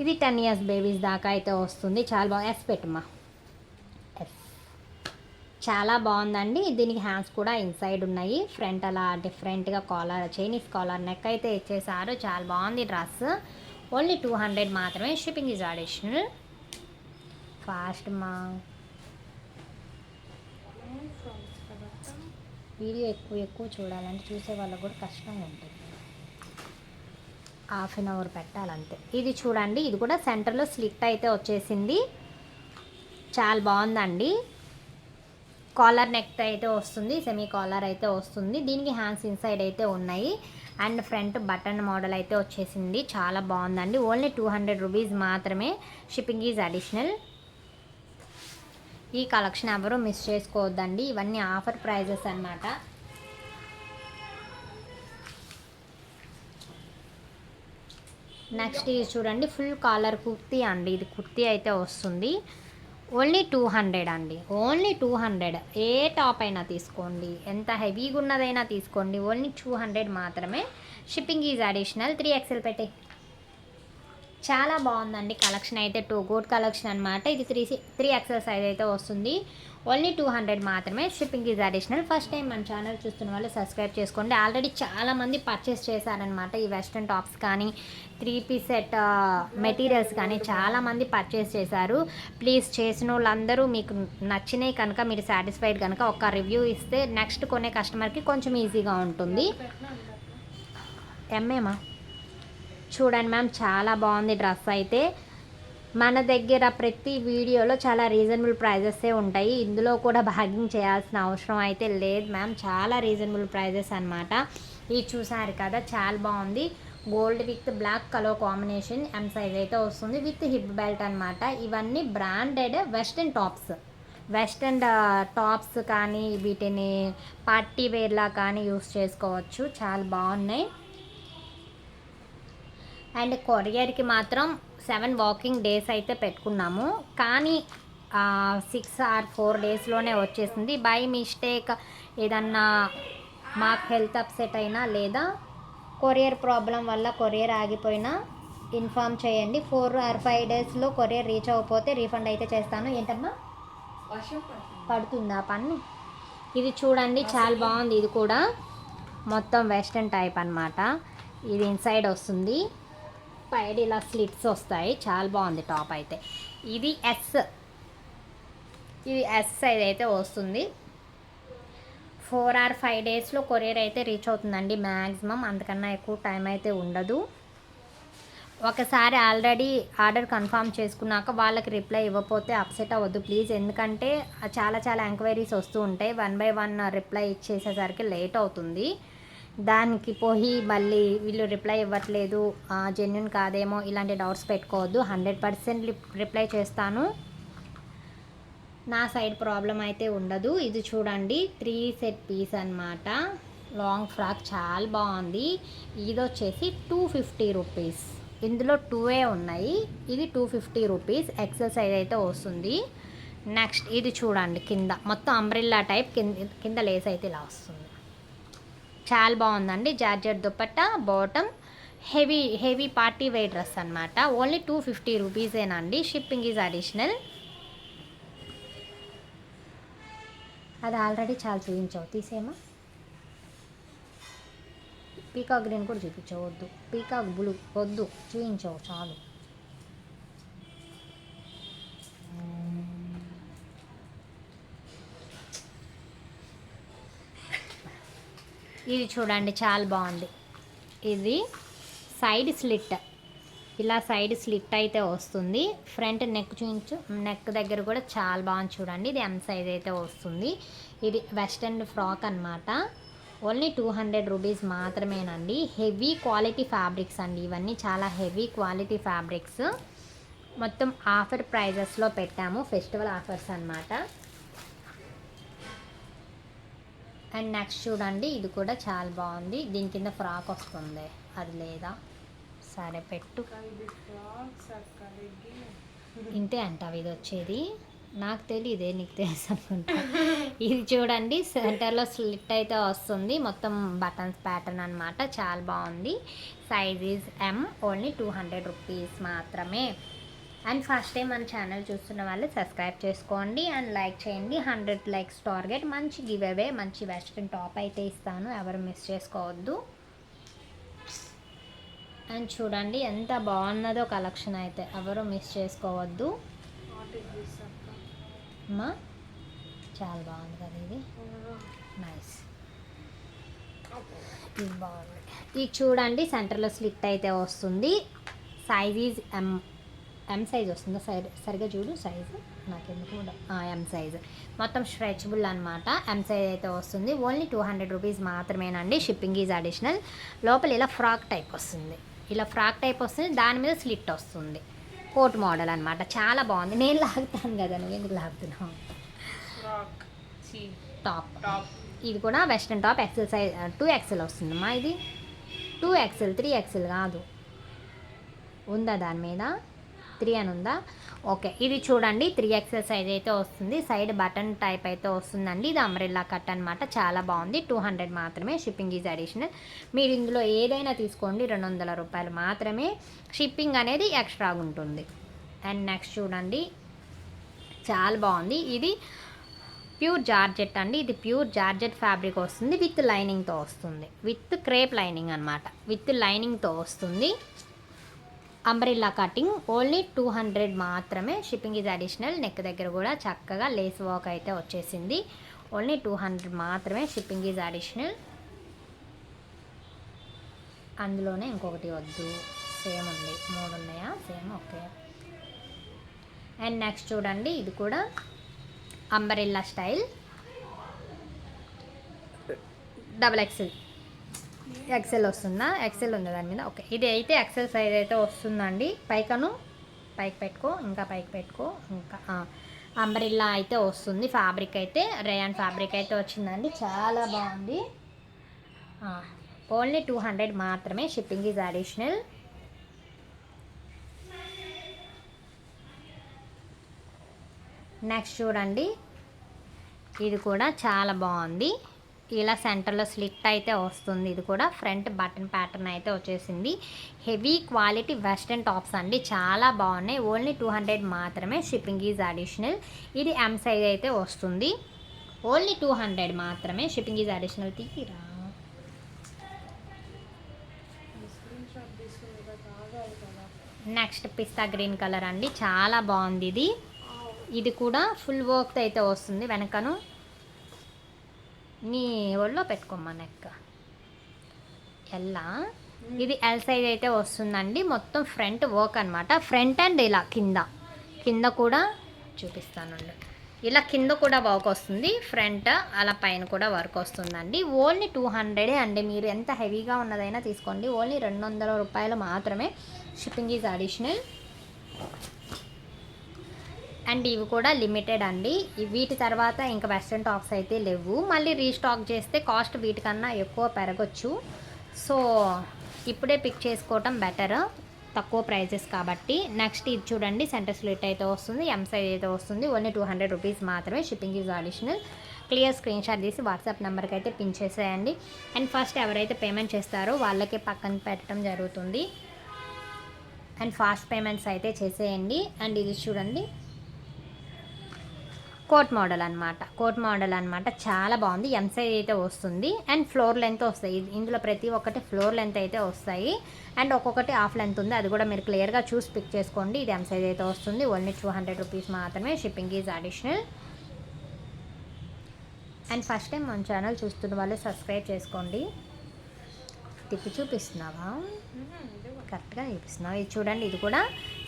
ఇది 10 years బేబీస్ దాకా అయితే వస్తుంది. చాలా బాగుంది. ఎస్ పెట్టుమా. ఎస్ చాలా బాగుందండి. దీనికి హ్యాండ్స్ కూడా ఇన్సైడ్ ఉన్నాయి. ఫ్రంట్ అలా డిఫరెంట్గా కాలర్, చైనీస్ కాలర్ నెక్ అయితే ఇచ్చేసారు. చాలా బాగుంది డ్రెస్. ఓన్లీ 200 మాత్రమే. Shipping is additional. ఫాస్ట్ మా వీడియో ఎక్కువ చూడాలంటే చూసే వాళ్ళకు కూడా కష్టంగా ఉంటుంది. హాఫ్ అన్ అవర్ పెట్టాలంతే. ఇది చూడండి. ఇది కూడా సెంటర్లో స్లిట్ అయితే వచ్చేసింది. చాలా బాగుందండి. కాలర్ నెక్ అయితే వస్తుంది. సెమీ కాలర్ అయితే వస్తుంది. దీనికి హ్యాండ్స్ ఇన్సైడ్ అయితే ఉన్నాయి. అండ్ ఫ్రంట్ బటన్ మోడల్ అయితే వచ్చేసింది. చాలా బాగుందండి. ఓన్లీ 200 రూపీస్ మాత్రమే. Shipping is additional. ఈ కలెక్షన్ ఎవరు మిస్ చేసుకోవద్దండి. ఇవన్నీ ఆఫర్ ప్రైజెస్ అన్నమాట. నెక్స్ట్ ఇది చూడండి, ఫుల్ కాలర్ కుర్తీ అండి. ఇది కుర్తీ అయితే వస్తుంది. ఓన్లీ 200 అండి. ఓన్లీ 200. ఏ టాప్ అయినా తీసుకోండి, ఎంత హెవీగా ఉన్నదైనా తీసుకోండి. ఓన్లీ 200 మాత్రమే. Shipping is additional. 3XL పెట్టే. చాలా బాగుందండి కలెక్షన్ అయితే. 2 గుడ్ కలెక్షన్ అనమాట. ఇది 3XL సైజ్ అయితే వస్తుంది. ఓన్లీ 200 మాత్రమే. Shipping is additional. First time మన ఛానల్ చూస్తున్న వాళ్ళు సబ్స్క్రైబ్ చేసుకోండి. ఆల్రెడీ చాలామంది పర్చేస్ చేశారనమాట. ఈ వెస్ట్రన్ టాప్స్ కానీ 3 పీస్ సెట్ మెటీరియల్స్ కానీ చాలామంది పర్చేస్ చేశారు. ప్లీజ్ చేసిన వాళ్ళందరూ మీకు నచ్చినాయి కనుక, మీరు సాటిస్ఫైడ్ కనుక ఒక రివ్యూ ఇస్తే నెక్స్ట్ కొనే కస్టమర్కి కొంచెం ఈజీగా ఉంటుంది. ఎంఏమా చూడండి మ్యామ్, చాలా బాగుంది డ్రెస్ అయితే. మన దగ్గర ప్రతి వీడియోలో చాలా రీజనబుల్ ప్రైజెసే ఉంటాయి. ఇందులో కూడా బార్గెనింగ్ చేయాల్సిన అవసరం అయితే లేదు మ్యామ్. చాలా రీజనబుల్ ప్రైజెస్ అనమాట. ఇది చూసారు కదా చాలా బాగుంది. Gold with black colour combination. M size అయితే వస్తుంది విత్ హిప్ బెల్ట్ అనమాట. ఇవన్నీ బ్రాండెడ్ వెస్ట్రన్ టాప్స్ కానీ వీటిని పార్టీ వేర్లా కానీ యూస్ చేసుకోవచ్చు. చాలా బాగున్నాయి. అండ్ కొరియర్కి మాత్రం 7 వర్కింగ్ డేస్ అయితే పెట్టుకున్నాము, కానీ 6 or 4 డేస్లోనే వచ్చేసింది. బై మిస్టేక్ ఏదన్నా మాకు హెల్త్ అప్సెట్ అయినా లేదా కొరియర్ ప్రాబ్లం వల్ల కొరియర్ ఆగిపోయినా ఇన్ఫామ్ చేయండి. 4 or 5 డేస్లో కొరియర్ రీచ్ అవ్వకపోతే రీఫండ్ అయితే చేస్తాను. ఏంటమ్మా వర్షం పడుతుంది. పడుతుందా పన్ను? ఇది చూడండి చాలా బాగుంది. ఇది కూడా మొత్తం వెస్ట్రన్ టైప్ అన్నమాట. ఇది ఇన్సైడ్ వస్తుంది, పైన ఇలా స్లిట్స్ వస్తాయి. చాలా బాగుంది టాప్ అయితే. ఇది ఎస్ సైజ్ అయితే వస్తుంది. 4 or 5 డేస్లో కొరియర్ అయితే రీచ్ అవుతుందండి మ్యాక్సిమం. అంతకన్నా ఎక్కువ టైం అయితే ఉండదు. ఒకసారి ఆల్రెడీ ఆర్డర్ కన్ఫర్మ్ చేసుకున్నాక వాళ్ళకి రిప్లై ఇవ్వకపోతే అప్సెట్ అవ్వద్దు ప్లీజ్. ఎందుకంటే చాలా ఎంక్వైరీస్ వస్తూ ఉంటాయి. 1 by 1 రిప్లై ఇచ్చేసేసరికి లేట్ అవుతుంది. దానికి పోయి మళ్ళీ వీళ్ళు రిప్లై ఇవ్వట్లేదు, జెన్యున్ కాదేమో, ఇలాంటి డౌట్స్ పెట్టుకోవద్దు. 100% రిప్లై చేస్తాను. నా సైడ్ ప్రాబ్లం అయితే ఉండదు. ఇది చూడండి 3 సెట్ పీస్ అన్నమాట. లాంగ్ ఫ్రాక్ చాలా బాగుంది. ఇది వచ్చేసి 250 రూపీస్. ఇందులో 2 ఉన్నాయి. ఇది 250 రూపీస్. ఎక్సెల్ సైజ్ అయితే వస్తుంది. నెక్స్ట్ ఇది చూడండి, కింద మొత్తం అంబ్రెల్లా టైప్, కింద లేస్ అయితే ఇలా వస్తుంది. చాలా బాగుందండి. Georgette dupatta, bottom, heavy party wear dress అనమాట. ఓన్లీ 250 రూపీసేనండి. Shipping is additional. అది ఆల్రెడీ చాలా చూపించావు, తీసేమా. పీకాక్ గ్రీన్ కూడా చూపించవద్దు, పీకాక్ బ్లూ వద్దు, చూపించవు చాలు. ఇది చూడండి చాలా బాగుంది. ఇది సైడ్ స్లిట్, ఇలా సైడ్ స్లిట్ అయితే వస్తుంది. ఫ్రంట్ నెక్ చూపించు, నెక్ దగ్గర కూడా చాలా బాగుంది చూడండి. ఇది ఎం సైజ్ అయితే వస్తుంది. ఇది వెస్టర్న్ ఫ్రాక్ అన్నమాట. ఓన్లీ 200 రూపీస్ మాత్రమేనండి. హెవీ క్వాలిటీ ఫ్యాబ్రిక్స్ అండి ఇవన్నీ, చాలా హెవీ క్వాలిటీ ఫ్యాబ్రిక్స్. మొత్తం ఆఫర్ ప్రైజెస్లో పెట్టాము, ఫెస్టివల్ ఆఫర్స్ అన్నమాట. అండ్ నెక్స్ట్ చూడండి, ఇది కూడా చాలా బాగుంది. దీని కింద ఫ్రాక్ వస్తుంది, అది లేదా సరే పెట్టు. ఇది ఫ్రాక్స్ అక్క, ఇంతే అంటావు ఇది వచ్చేది. నాకు తెలియదే, నీకు తెలుసు అనుకుంటా. ఇది చూడండి సెంటర్లో స్లిట్ అయితే వస్తుంది, మొత్తం బటన్స్ ప్యాటర్న్ అనమాట. చాలా బాగుంది. Size is M. Only 200 rupees మాత్రమే. అండ్ ఫస్ట్ టైం మన ఛానల్ చూస్తున్న వాళ్ళు సబ్స్క్రైబ్ చేసుకోండి అండ్ లైక్ చేయండి. 100 లైక్స్ టార్గెట్. మంచి గివ్ అవే, మంచి వెస్ట్రన్ టాప్ అయితే ఇస్తాను, ఎవరు మిస్ చేసుకోవద్దు. అండ్ చూడండి ఎంత బాగున్నదో కలెక్షన్ అయితే, ఎవరు మిస్ చేసుకోవద్దు అమ్మా. చాలా బాగుంది కదా ఇది, నైస్. ఇది బాగుంది. ఇది చూడండి సెంటర్లో స్లిట్ అయితే వస్తుంది. సైజ్ ఈజ్ ఎం సైజ్ వస్తుందా, సరిగా చూడు సైజు, నాకెందుకు ఎం సైజ్. మొత్తం స్ట్రెచబుల్ అనమాట. ఎం సైజ్ అయితే వస్తుంది. ఓన్లీ 200 రూపీస్ మాత్రమేనండి. Shipping is additional. లోపల ఇలా ఫ్రాక్ టైప్ వస్తుంది, ఇలా ఫ్రాక్ టైప్ వస్తుంది, దాని మీద స్లిట్ వస్తుంది. కోట్ మోడల్ అనమాట. చాలా బాగుంది. నేను లాగుతాను కదా, నువ్వు ఎందుకు లాగుతున్నావు. టాప్ ఇది కూడా western top. XL size 2XL వస్తుందమ్మా. ఇది 2XL, 3XL కాదు. ఉందా దాని మీద 3 అని ఉందా? ఓకే. ఇది చూడండి 3XL సైజ్ అయితే వస్తుంది. సైడ్ బటన్ టైప్ అయితే వస్తుందండి. ఇది అంబ్రెల్లా కట్ అనమాట. చాలా బాగుంది. 200 మాత్రమే. Shipping is additional. మీరు ఇందులో ఏదైనా తీసుకోండి, 200 రూపాయలు మాత్రమే. షిప్పింగ్ అనేది ఎక్స్ట్రాగా ఉంటుంది. అండ్ నెక్స్ట్ చూడండి చాలా బాగుంది. ఇది ప్యూర్ జార్జెట్ అండి. ఇది ప్యూర్ జార్జెట్ ఫ్యాబ్రిక్ వస్తుంది, విత్ లైనింగ్తో వస్తుంది, విత్ క్రేప్ లైనింగ్ అనమాట. విత్ లైనింగ్తో వస్తుంది. Umbrella cutting. ఓన్లీ 200 మాత్రమే. Shipping is additional. నెక్ దగ్గర కూడా చక్కగా లేస్ వర్క్ అయితే వచ్చేసింది. ఓన్లీ 200 మాత్రమే. Shipping is additional. అందులోనే ఇంకొకటి వద్దు, సేమ్ ఉంది. 3 ఉన్నాయా సేమ్? ఓకే. అండ్ నెక్స్ట్ చూడండి, ఇది కూడా అంబ్రెల్లా స్టైల్, XXL. ఎక్సెల్ వస్తుందా? ఎక్సెల్ ఉంది దాని మీద. ఓకే. ఇది అయితే ఎక్సెల్ సైజ్ అయితే వస్తుందండి. పైకి పెట్టుకో, ఇంకా పైకి పెట్టుకో, ఇంకా అంబ్రెల్లా అయితే వస్తుంది. ఫ్యాబ్రిక్ అయితే రేయాన్ ఫ్యాబ్రిక్ అయితే వచ్చిందండి. చాలా బాగుంది. ఓన్లీ 200 మాత్రమే. Shipping is additional. నెక్స్ట్ చూడండి, ఇది కూడా చాలా బాగుంది. ఇలా సెంటర్లో స్లిట్ అయితే వస్తుంది. ఇది కూడా ఫ్రంట్ బటన్ ప్యాటర్న్ అయితే వచ్చేసింది. హెవీ క్వాలిటీ వెస్ట్రన్ టాప్స్ అండి, చాలా బాగున్నాయి. ఓన్లీ 200 మాత్రమే, షిప్పింగ్ ఈజ్ అడిషనల్. ఇది ఎం సైజ్ అయితే వస్తుంది. ఓన్లీ 200 మాత్రమే, షిప్పింగ్ ఈజ్ అడిషనల్. తీరా స్క్రీన్ షాట్ తీసుకుని కావాలి కదా. నెక్స్ట్ పిస్తా గ్రీన్ కలర్ అండి, చాలా బాగుంది. ఇది కూడా ఫుల్ వర్క్ అయితే వస్తుంది. వెనకను నీ ఒళ్ళో పెట్టుకోమ్మా నెక్ ఎల్లా. ఇది ఎల్ సైజ్ అయితే వస్తుందండి. మొత్తం ఫ్రంట్ వర్క్ అనమాట. ఫ్రంట్ అండ్ ఇలా కింద కూడా చూపిస్తానండి. ఇలా కింద కూడా వర్క్ వస్తుంది, ఫ్రంట్ అలా పైన కూడా వర్క్ వస్తుందండి. ఓన్లీ 200 అండి. మీరు ఎంత హెవీగా ఉన్నదైనా తీసుకోండి. ఓన్లీ 200 రూపాయలు మాత్రమే, షిప్పింగ్ ఈజ్ అడిషనల్. అండ్ ఇవి కూడా లిమిటెడ్ అండి. వీటి తర్వాత ఇంకా వెస్ట్రన్ టాప్స్ అయితే లేవు. మళ్ళీ రీస్టాక్ చేస్తే కాస్ట్ వీటికన్నా ఎక్కువ పెరగచ్చు. సో ఇప్పుడే పిక్ చేసుకోవటం బెటర్, తక్కువ ప్రైజెస్ కాబట్టి. నెక్స్ట్ ఇది చూడండి, సెంటర్ స్లిట్ అయితే వస్తుంది, ఎం సైజ్ అయితే వస్తుంది. ఓన్లీ 200 రూపీస్ మాత్రమే, shipping is additional. Clear screen shot తీసి వాట్సాప్ నెంబర్కి అయితే పిన్ చేసేయండి. అండ్ ఫస్ట్ ఎవరైతే పేమెంట్ చేస్తారో వాళ్ళకే పక్కన పెట్టడం జరుగుతుంది. అండ్ ఫాస్ట్ పేమెంట్స్ అయితే చేసేయండి. అండ్ ఇది చూడండి, కోట్ మోడల్ అనమాట, చాలా బాగుంది. ఎం సైజ్ అయితే వస్తుంది. అండ్ ఫ్లోర్ లెంత్ వస్తాయి. ఇందులో ప్రతి ఒక్కటి ఫ్లోర్ లెంత్ అయితే వస్తాయి. అండ్ ఒక్కొక్కటి హాఫ్ లెంత్ ఉంది, అది కూడా మీరు క్లియర్గా చూసి పిక్ చేసుకోండి. ఇది ఎం సైజ్ అయితే వస్తుంది. ఓన్లీ 200 రూపీస్ మాత్రమే, shipping is additional. And first time మన ఛానల్ చూస్తున్న వాళ్ళు సబ్స్క్రైబ్ చేసుకోండి. తిప్పి చూపిస్తున్నావా? కరెక్ట్గా చూపిస్తున్నావా? ఇది చూడండి, ఇది కూడా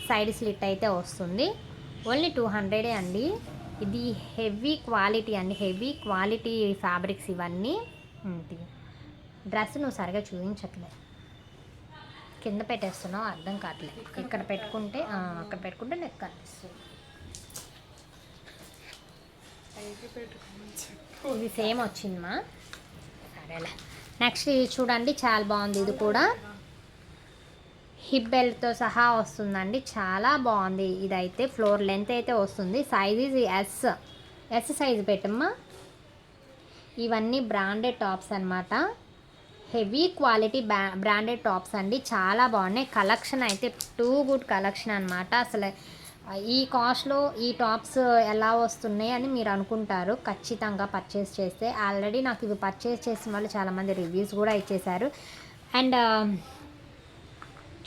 సైడ్ స్లిట్ అయితే వస్తుంది. ఓన్లీ 200 అండి. ఇది హెవీ క్వాలిటీ అండి, హెవీ క్వాలిటీ ఫ్యాబ్రిక్స్ ఇవన్నీ. డ్రెస్ నువ్వు సరిగా చూపించట్లే, కింద పెట్టేస్తున్నావు, అర్థం కావట్లేదు. ఇక్కడ పెట్టుకుంటే అక్కడ పెట్టుకుంటే నెక్ కనిపిస్తుంది. ఇది సేమ్ వచ్చిందమ్మా, సరేలే. నెక్స్ట్ ఇది చూడండి, చాలా బాగుంది. ఇది కూడా హిప్ బెల్ట్తో సహా వస్తుందండి, చాలా బాగుంది. ఇదైతే ఫ్లోర్ లెంత్ అయితే వస్తుంది. సైజ్ ఇది ఎస్ సైజ్ పెట్టమ్మా. ఇవన్నీ బ్రాండెడ్ టాప్స్ అనమాట, హెవీ క్వాలిటీ బ్రాండెడ్ టాప్స్ అండి, చాలా బాగున్నాయి. కలెక్షన్ అయితే టూ గుడ్ కలెక్షన్ అనమాట. అసలు ఈ కాస్ట్లో ఈ టాప్స్ ఎలా వస్తున్నాయి అని మీరు అనుకుంటారు ఖచ్చితంగా పర్చేస్ చేస్తే. ఆల్రెడీ నాకు ఇవి పర్చేస్ చేసిన వాళ్ళు చాలామంది రివ్యూస్ కూడా ఇచ్చేశారు. అండ్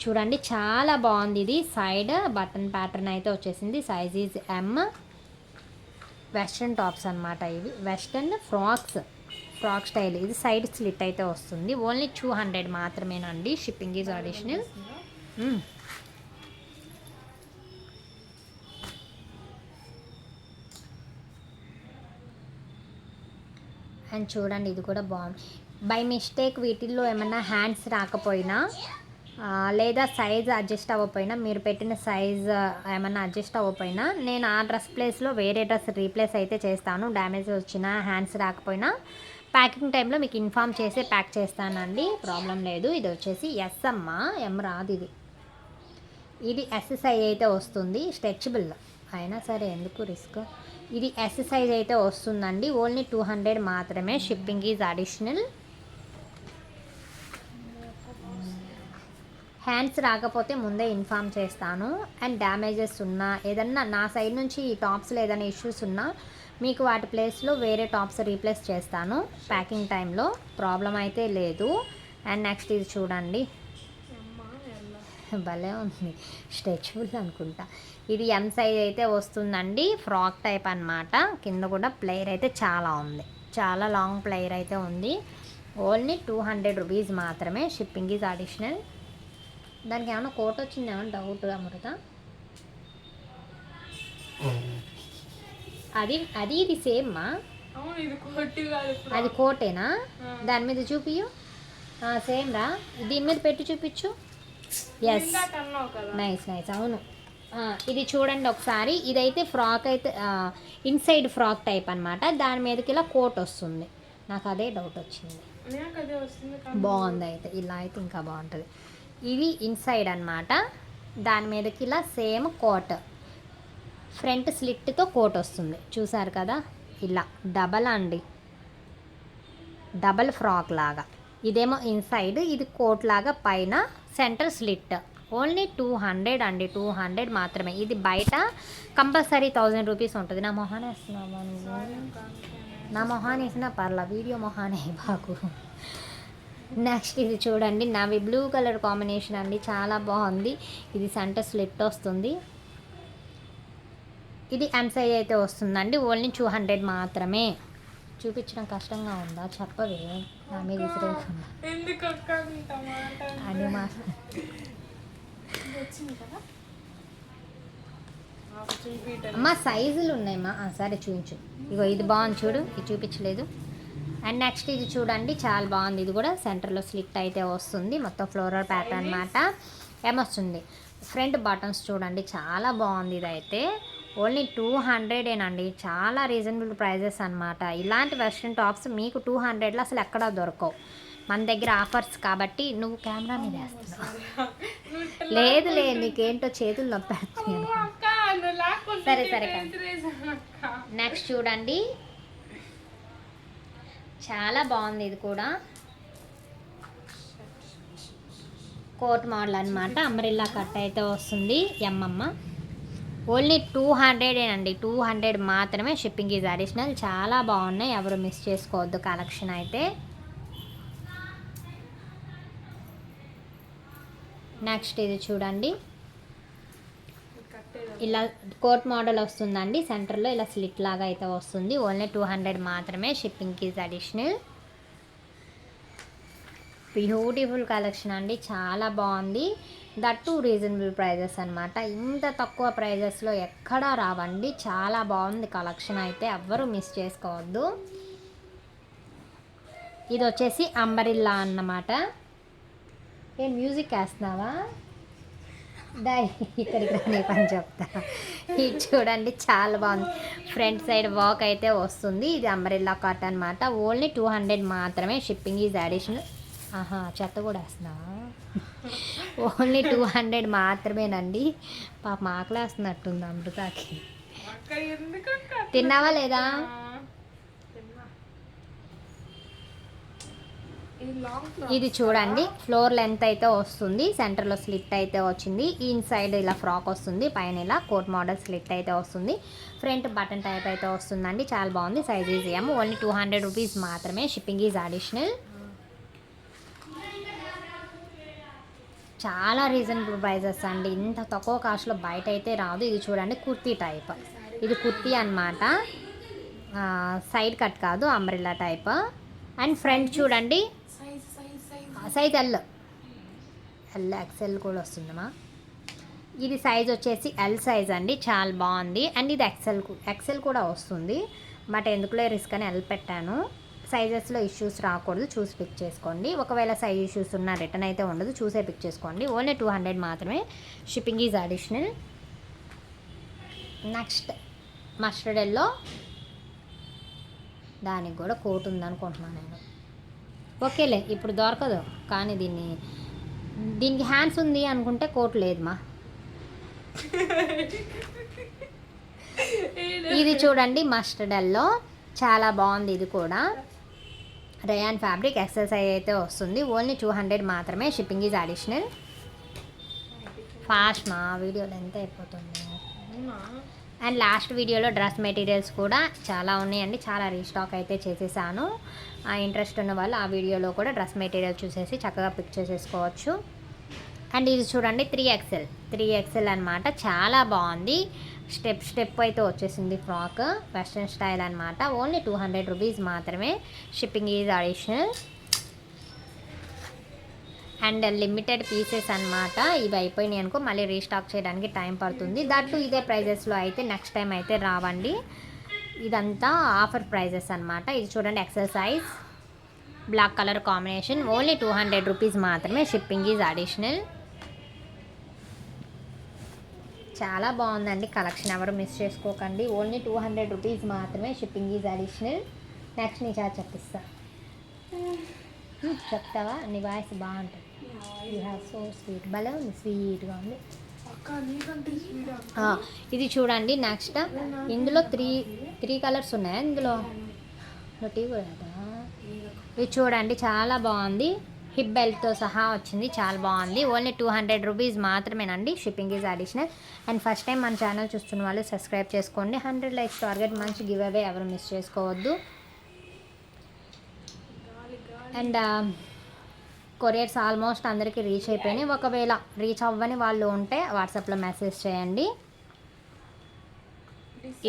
చూడండి, చాలా బాగుంది. ఇది సైడ్ బటన్ ప్యాటర్న్ అయితే వచ్చేసింది. Size is M. Western tops అనమాట ఇవి, వెస్ట్రన్ ఫ్రాక్ స్టైల్. ఇది సైడ్ స్లిట్ అయితే వస్తుంది. ఓన్లీ 200 మాత్రమేనండి, షిప్పింగ్ ఈజ్ అడిషనల్. అండ్ చూడండి, ఇది కూడా బాగుంది. బై మిస్టేక్ వీటిల్లో ఏమన్నా హ్యాండ్స్ రాకపోయినా లేదా సైజ్ అడ్జస్ట్ అవ్వకపోయినా, మీరు పెట్టిన సైజ్ ఏమన్నా అడ్జస్ట్ అవ్వకపోయినా, నేను ఆ డ్రెస్ ప్లేస్లో వేరే డ్రెస్ రీప్లేస్ అయితే చేస్తాను. డ్యామేజ్ వచ్చినా హ్యాండ్స్ రాకపోయినా ప్యాకింగ్ టైంలో మీకు ఇన్ఫామ్ చేసి ప్యాక్ చేస్తానండి, ప్రాబ్లం లేదు. ఇది వచ్చేసి ఎస్ అమ్మ, ఎం రాదు. ఇది ఎస్ సైజ్ అయితే వస్తుంది, స్ట్రెచబుల్ అయినా సరే ఎందుకు రిస్క్. ఇది ఎస్ సైజ్ అయితే వస్తుందండి. ఓన్లీ 200 మాత్రమే, షిప్పింగ్ ఈజ్ అడిషనల్. హ్యాండ్స్ రాకపోతే ముందే ఇన్ఫామ్ చేస్తాను. అండ్ డ్యామేజెస్ ఉన్నా, ఏదన్నా నా సైడ్ నుంచి ఈ టాప్స్లో ఏదైనా ఇష్యూస్ ఉన్నా మీకు వాటి ప్లేస్లో వేరే టాప్స్ రీప్లేస్ చేస్తాను ప్యాకింగ్ టైంలో, ప్రాబ్లం అయితే లేదు. అండ్ నెక్స్ట్ ఇది చూడండి, భలే ఉంది, స్ట్రెచబుల్ అనుకుంటా. ఇది ఎం సైజ్ అయితే వస్తుందండి, ఫ్రాక్ టైప్ అనమాట. కింద కూడా ప్లేయర్ అయితే చాలా ఉంది, చాలా లాంగ్ ప్లేయర్ అయితే ఉంది. ఓన్లీ 200 రూపీస్ మాత్రమే, షిప్పింగ్ ఈజ్ అడిషనల్. దానికి ఏమైనా కోట్ వచ్చిందేమో డౌట్ అమృత. అది ఇది సేమ్మా, అది కోటేనా? దాని మీద చూపియు, సేమ్ రా, దీని మీద పెట్టి చూపించు. ఎస్, నైస్ నైస్, అవును. ఇది చూడండి ఒకసారి, ఇదైతే ఫ్రాక్ అయితే ఇన్సైడ్ ఫ్రాక్ టైప్ అనమాట. దాని మీదకి ఇలా కోట్ వస్తుంది. నాకు అదే డౌట్ వచ్చింది, బాగుంది. అయితే ఇలా అయితే ఇంకా బాగుంటుంది. ఇది ఇన్సైడ్ అనమాట, దాని మీదకి ఇలా సేమ్ కోట్, ఫ్రంట్ స్లిట్తో కోట్ వస్తుంది, చూసారు కదా. ఇలా డబల్ అండి, డబల్ ఫ్రాక్ లాగా. ఇదేమో ఇన్సైడ్, ఇది కోట్ లాగా పైన సెంటర్ స్లిట్. ఓన్లీ 200 అండి, 200 మాత్రమే. ఇది బయట కంపల్సరీ 1000 రూపీస్ ఉంటుంది. నా మొహాన్ని వేస్తున్నావా నువ్వు? నా మొహాన్ని వేసినా పర్లా, వీడియో మొహానే బాకు. నెక్స్ట్ ఇది చూడండి, నావి బ్లూ కలర్ కాంబినేషన్ అండి, చాలా బాగుంది. ఇది సెంటర్ స్లిట్ వస్తుంది. ఇది ఎం సైజ్ అయితే వస్తుందండి. ఓన్లీ 200 మాత్రమే. చూపించడం కష్టంగా ఉందా? చెప్పవే, నా మీద విసిరేయకుండా. ఎందుకు అక్క ఇంత మాట అని మా వచ్చింది కదా నాకు చూపిటం. అమ్మ సైజులు ఉన్నాయమ్మా. సరే చూపించు. ఇగో ఇది బాగుంది చూడు, ఇది చూపించలేదు. అండ్ నెక్స్ట్ ఇది చూడండి, చాలా బాగుంది. ఇది కూడా సెంటర్లో స్లిట్ అయితే వస్తుంది. మొత్తం ఫ్లోరల్ ప్యాటర్న్ అనమాట. ఏమొస్తుంది ఫ్రంట్ బటన్స్ చూడండి, చాలా బాగుంది. ఇదైతే ఓన్లీ 200ఏనండి. చాలా రీజనబుల్ ప్రైజెస్ అనమాట. ఇలాంటి వెస్ట్రన్ టాప్స్ మీకు 200లో అసలు ఎక్కడా దొరకవు. మన దగ్గర ఆఫర్స్ కాబట్టి. నువ్వు కెమెరా మీద వేస్తున్నావు. లేదు నీకేంటో చేతులు నొప్పేస్తున్నాను. సరే సరే నెక్స్ట్ చూడండి, చాలా బాగుంది. ఇది కూడా కోట్ మోడల్ అనమాట. అంబ్రెల్లా కట్ అయితే వస్తుంది. ఎమ్మమ్మ ఓన్లీ 200ఏనండి, 200 మాత్రమే. Shipping is additional. చాలా బాగున్నాయి, ఎవరు మిస్ చేసుకోవద్దు కలెక్షన్ అయితే. నెక్స్ట్ ఇది చూడండి, ఇలా కోట్ మోడల్ వస్తుందండి. సెంటర్లో ఇలా స్లిట్ లాగా అయితే వస్తుంది. ఓన్లీ 200 మాత్రమే. Shipping is additional. Beautiful collection అండి, చాలా బాగుంది. దట్టు రీజనబుల్ ప్రైజెస్ అనమాట. ఇంత తక్కువ ప్రైజెస్లో ఎక్కడా రావండి. చాలా బాగుంది కలెక్షన్ అయితే, ఎవ్వరూ మిస్ చేసుకోవద్దు. ఇది వచ్చేసి అంబరిల్లా అన్నమాట. ఏం మ్యూజిక్ వేస్తున్నావా? దాయి ఇక్కడికి రాని పని చెప్తా. ఇది చూడండి, చాలా బాగుంది. ఫ్రంట్ సైడ్ వాక్ అయితే వస్తుంది. ఇది అంబరిల్లా కట్ అనమాట. ఓన్లీ 200 మాత్రమే. Shipping is additional. చెత్త కూడా వేస్తున్నావా? ఓన్లీ 200 మాత్రమేనండి. పాప ఆకలేస్తున్నట్టుంది అమృతకి. తిన్నావా లేదా? ఇది చూడండి, ఫ్లోర్ లెంత్ అయితే వస్తుంది. సెంటర్లో స్లిట్ అయితే వచ్చింది. ఇన్సైడ్ ఇలా ఫ్రాక్ వస్తుంది, పైన ఇలా కోట్ మోడల్ స్లిట్ అయితే వస్తుంది. ఫ్రంట్ బటన్ టైప్ అయితే వస్తుందండి. చాలా బాగుంది. సైజ్ ఈజ్ ఏమో ఓన్లీ 200 రూపీస్ మాత్రమే. Shipping is additional. చాలా రీజనబుల్ ప్రైజెస్ అండి. ఇంత తక్కువ కాస్ట్లో బయట అయితే రాదు. ఇది చూడండి, కుర్తీ టైప్. ఇది కుర్తీ అనమాట. సైడ్ కట్ కాదు, అంబ్రెల్లా టైప్. అండ్ ఫ్రంట్ చూడండి, సైజ్ ఎల్ ఎక్సెల్ కూడా వస్తుందమ్మా. ఇది సైజ్ వచ్చేసి ఎల్ సైజ్ అండి, చాలా బాగుంది. అండ్ ఇది ఎక్సెల్ కూడా వస్తుంది. బట్ ఎందుకులే రిస్క్ అని ఎల్ పెట్టాను. సైజెస్లో ఇష్యూస్ రాకూడదు, చూసి పిక్ చేసుకోండి. ఒకవేళ సైజ్ ఇష్యూస్ ఉన్నా రిటర్న్ అయితే ఉండదు, చూసే పిక్ చేసుకోండి. ఓన్లీ 200 మాత్రమే. Shipping is additional. Next mustard yellow, దానికి కూడా కోట్ ఉందనుకుంటున్నాను నేను. ఓకేలే, ఇప్పుడు దొరకదు. కానీ దీనికి హ్యాండ్స్ ఉంది అనుకుంటే కోట్ లేదుమా. ఇది చూడండి, మస్టర్డ్ ఎల్లో, చాలా బాగుంది. ఇది కూడా రయాన్ ఫ్యాబ్రిక్, ఎక్సెల్ అయితే వస్తుంది. ఓన్లీ 200 మాత్రమే. Shipping is additional. ఫాస్ట్ మా వీడియోలో ఎంత అయిపోతుంది. అండ్ లాస్ట్ వీడియోలో డ్రెస్ మెటీరియల్స్ కూడా చాలా ఉన్నాయండి. చాలా రీస్టాక్ అయితే చేసేసాను. ఇంట్రెస్ట్ ఉన్న వాళ్ళు ఆ వీడియోలో కూడా డ్రెస్ మెటీరియల్ చూసేసి చక్కగా పిక్ చేసేసుకోవచ్చు. అండ్ ఇది చూడండి, 3XL అనమాట. చాలా బాగుంది. స్టెప్ అయితే వచ్చేసింది ఫ్రాక్. వెస్ట్రన్ స్టైల్ అనమాట. ఓన్లీ 200 రూపీస్ మాత్రమే. Shipping is additional. And limited pieces అనమాట. ఇవి అయిపోయినాయి అనుకో మళ్ళీ రీస్టాక్ చేయడానికి టైం పడుతుంది. దట్టు ఇదే ప్రైజెస్లో అయితే నెక్స్ట్ టైం అయితే రావండి. ఇదంతా ఆఫర్ ప్రైజెస్ అనమాట. ఇది చూడండి, XL size, black colour combination. Only 200 rupees మాత్రమే. Shipping is additional. చాలా బాగుందండి కలెక్షన్, ఎవరు మిస్ చేసుకోకండి. ఓన్లీ 200 రూపీస్ మాత్రమే. Shipping is additional. నెక్స్ట్ నీ చాలా చెప్పిస్తా. చెప్తావా? నీ వాయిస్ బాగుంటుంది. You have so sweet. భలే ఉంది, స్వీట్గా ఉంది. ఇది చూడండి, నెక్స్ట్ ఇందులో త్రీ కలర్స్ ఉన్నాయి. ఇందులో టీ కూడా కదా. ఇది చూడండి చాలా బాగుంది, హిప్ బెల్ట్తో సహా వచ్చింది, చాలా బాగుంది. ఓన్లీ 200 రూపీస్ మాత్రమేనండి, shipping is additional. And first time మన ఛానల్ చూస్తున్న వాళ్ళు సబ్స్క్రైబ్ చేసుకోండి. 100 లైక్స్ టార్గెట్, మంచి గివ్ అవే, ఎవరు మిస్ చేసుకోవద్దు. అండ్ కొరియర్స్ ఆల్మోస్ట్ అందరికీ రీచ్ అయిపోయినాయి. ఒకవేళ రీచ్ అవ్వని వాళ్ళు ఉంటే వాట్సాప్లో మెసేజ్ చేయండి.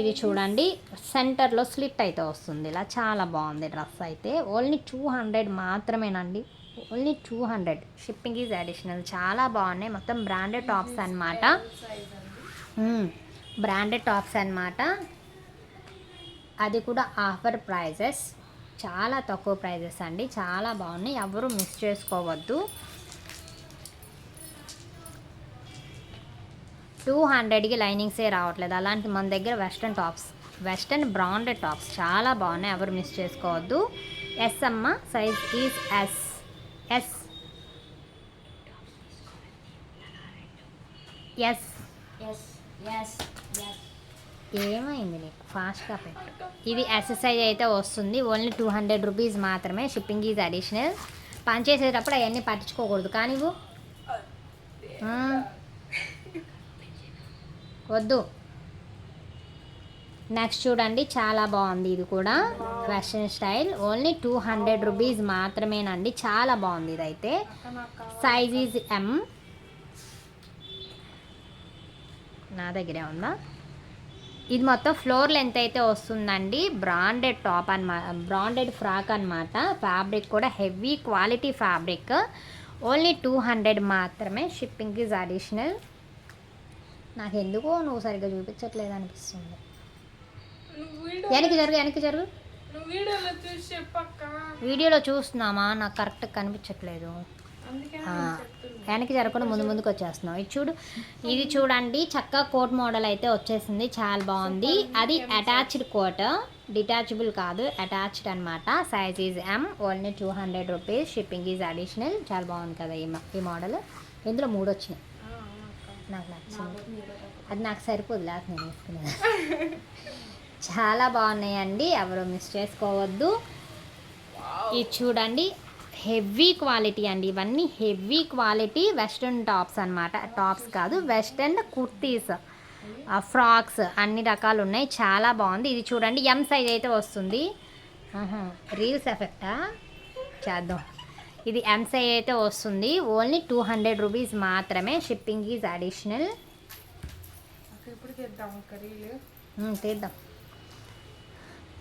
ఇది చూడండి సెంటర్లో స్లిట్ అయితే వస్తుంది, ఇలా చాలా బాగుంది డ్రెస్ అయితే. ఓన్లీ 200 మాత్రమేనండి, ఓన్లీ 200. Shipping is additional. చాలా బాగున్నాయి, మొత్తం బ్రాండెడ్ టాప్స్ అన్నమాట. బ్రాండెడ్ టాప్స్ అన్నమాట. అది కూడా ఆఫర్ ప్రైజెస్, చాలా తక్కువ ప్రైజెస్ అండి, చాలా బాగున్నాయి, ఎవరు మిస్ చేసుకోవద్దు. 200కి లైనింగ్సే రావట్లేదు, అలాంటి మన దగ్గర western tops, western branded tops చాలా బాగున్నాయి, ఎవరు మిస్ చేసుకోవద్దు. ఎస్ అమ్మ, size is S. S S S S ఏమైంది నీకు, ఫాస్ట్గా పెట్టు. ఇది ఎస్ సైజ్ అయితే వస్తుంది, ఓన్లీ 200 రూపీస్ మాత్రమే, షిప్పింగ్ ఈజ్ అడిషనల్. పని చేసేటప్పుడు అవన్నీ పట్టించుకోకూడదు కానీ నువ్వు వద్దు. నెక్స్ట్ చూడండి చాలా బాగుంది, ఇది కూడా వెస్ట్రన్ స్టైల్, ఓన్లీ 200 రూపీస్ మాత్రమేనండి, చాలా బాగుంది. ఇదైతే సైజ్ ఈజ్ ఎం, నా దగ్గరే ఉందా. ఇది మొత్తం ఫ్లోర్ లెంత్ అయితే వస్తుందండి, బ్రాండెడ్ టాప్ అన్నమాట, బ్రాండెడ్ ఫ్రాక్ అన్నమాట. ఫ్యాబ్రిక్ కూడా హెవీ క్వాలిటీ ఫ్యాబ్రిక్, ఓన్లీ 200 మాత్రమే, షిప్పింగ్ ఈజ్ అడిషనల్. నాకు ఎందుకో నువ్వు సరిగ్గా చూపించట్లేదు అనిపిస్తుంది. వెనక్కి జరుగు, వెనక్కి జరుగు. వీడియోలో చూస్తున్నామా, నాకు కరెక్ట్ కనిపించట్లేదు. వెనక్కి జరగకుండా ముందు ముందుకు వచ్చేస్తున్నావు. ఇది చూడు, ఇది చూడండి చక్కగా కోట్ మోడల్ అయితే వచ్చేసింది, చాలా బాగుంది. అది అటాచ్డ్ కోట్, డిటాచబుల్ కాదు, అటాచ్డ్ అనమాట. Size is M, only 200 rupees, shipping is additional. చాలా బాగుంది కదా ఈ మోడల్. ఇందులో 3 వచ్చినాయి, నాకు నచ్చింది. అది నాకు సరిపోదు, లేక నేను వేసుకునేది. చాలా బాగున్నాయండి, ఎవరు మిస్ చేసుకోవద్దు. ఇది చూడండి హెవీ క్వాలిటీ అండి, ఇవన్నీ హెవీ క్వాలిటీ వెస్ట్రన్ టాప్స్ అన్నమాట. టాప్స్ కాదు, వెస్ట్రన్ కుర్తీస్, ఫ్రాక్స్, అన్ని రకాలు ఉన్నాయి, చాలా బాగుంది. ఇది చూడండి ఎం సైజ్ అయితే వస్తుంది. రీల్స్ ఎఫెక్టా చేద్దాం. ఇది ఎం సైజ్ అయితే వస్తుంది, ఓన్లీ 200 రూపీస్ మాత్రమే, షిప్పింగ్ ఈజ్ అడిషనల్. తీద్దాం.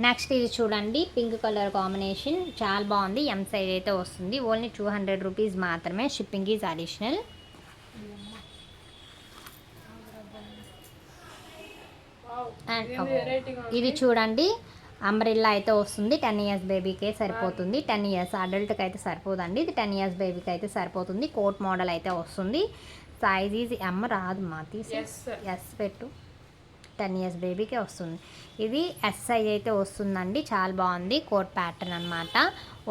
నెక్స్ట్ ఇది చూడండి పింక్ కలర్ కాంబినేషన్, చాలా బాగుంది, ఎం సైజ్ అయితే వస్తుంది, ఓన్లీ 200 రూపీస్ మాత్రమే, షిప్పింగ్ ఈజ్ అడిషనల్. అండ్ ఇది చూడండి అంబ్రెల్లా అయితే వస్తుంది, 10 ఇయర్స్ బేబీకే సరిపోతుంది. 10 ఇయర్స్ అడల్ట్కి అయితే సరిపోదండి, ఇది 10 ఇయర్స్ బేబీకి అయితే సరిపోతుంది. కోట్ మోడల్ అయితే వస్తుంది, సైజ్ ఈజ్ ఎం రాదు మా, తీసి ఎస్ పెట్టు. 10 ఇయర్స్ బేబీకే వస్తుంది. ఇది ఎస్ సైజ్ అయితే వస్తుందండి, చాలా బాగుంది, కోట్ ప్యాటర్న్ అనమాట.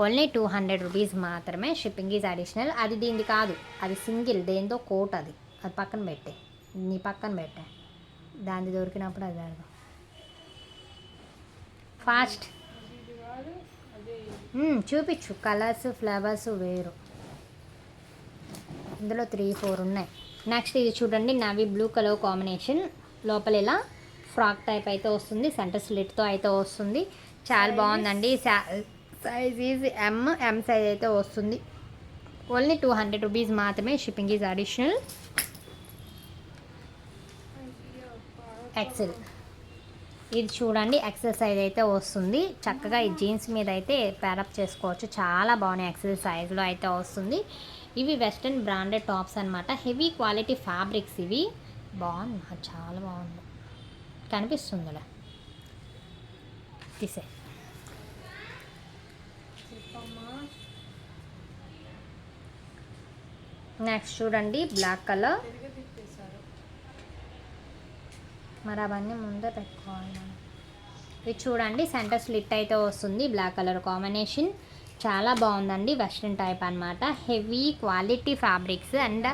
ఓన్లీ 200 రూపీస్ మాత్రమే, షిప్పింగ్ ఈజ్ అడిషనల్. అది దీనిది కాదు, అది సింగిల్, దేంతో కోట్, అది పక్కన పెట్టే, నీ పక్కన పెట్టే, దాన్ని దొరికినప్పుడు అది అడగ ఫాస్ట్. చూపించు, కలర్స్ ఫ్లేవర్స్ వేరు, ఇందులో 3-4 ఉన్నాయి. నెక్స్ట్ ఇది చూడండి నావీ బ్లూ కలర్ కాంబినేషన్, లోపల ఇలా ఫ్రాక్ టైప్ అయితే వస్తుంది, సెంటర్ స్లిట్తో అయితే వస్తుంది, చాలా బాగుందండి. సైజ్ ఈజ్ ఎం సైజ్ అయితే వస్తుంది, ఓన్లీ 200 రూపీస్ మాత్రమే, షిప్పింగ్ ఈజ్ అడిషనల్. ఎక్సెల్, ఇది చూడండి ఎక్సెల్ సైజ్ అయితే వస్తుంది, చక్కగా ఈ జీన్స్ మీద అయితే పేరప్ చేసుకోవచ్చు, చాలా బాగున్నాయి, ఎక్సెల్ సైజ్లో అయితే వస్తుంది. ఇవి వెస్ట్రన్ బ్రాండెడ్ టాప్స్ అనమాట, హెవీ క్వాలిటీ ఫ్యాబ్రిక్స్ ఇవి, బాగుంది, చాలా బాగుంది, కనిపిస్తుందిలే, తీసే. నెక్స్ట్ చూడండి బ్లాక్ కలర్, మరి అవన్నీ ముందే పెట్టుకోవాలి. ఇది చూడండి సెంటర్ స్లిట్ అయితే వస్తుంది, బ్లాక్ కలర్ కాంబినేషన్, చాలా బాగుందండి, వెస్ట్రన్ టైప్ అనమాట, heavy quality fabrics and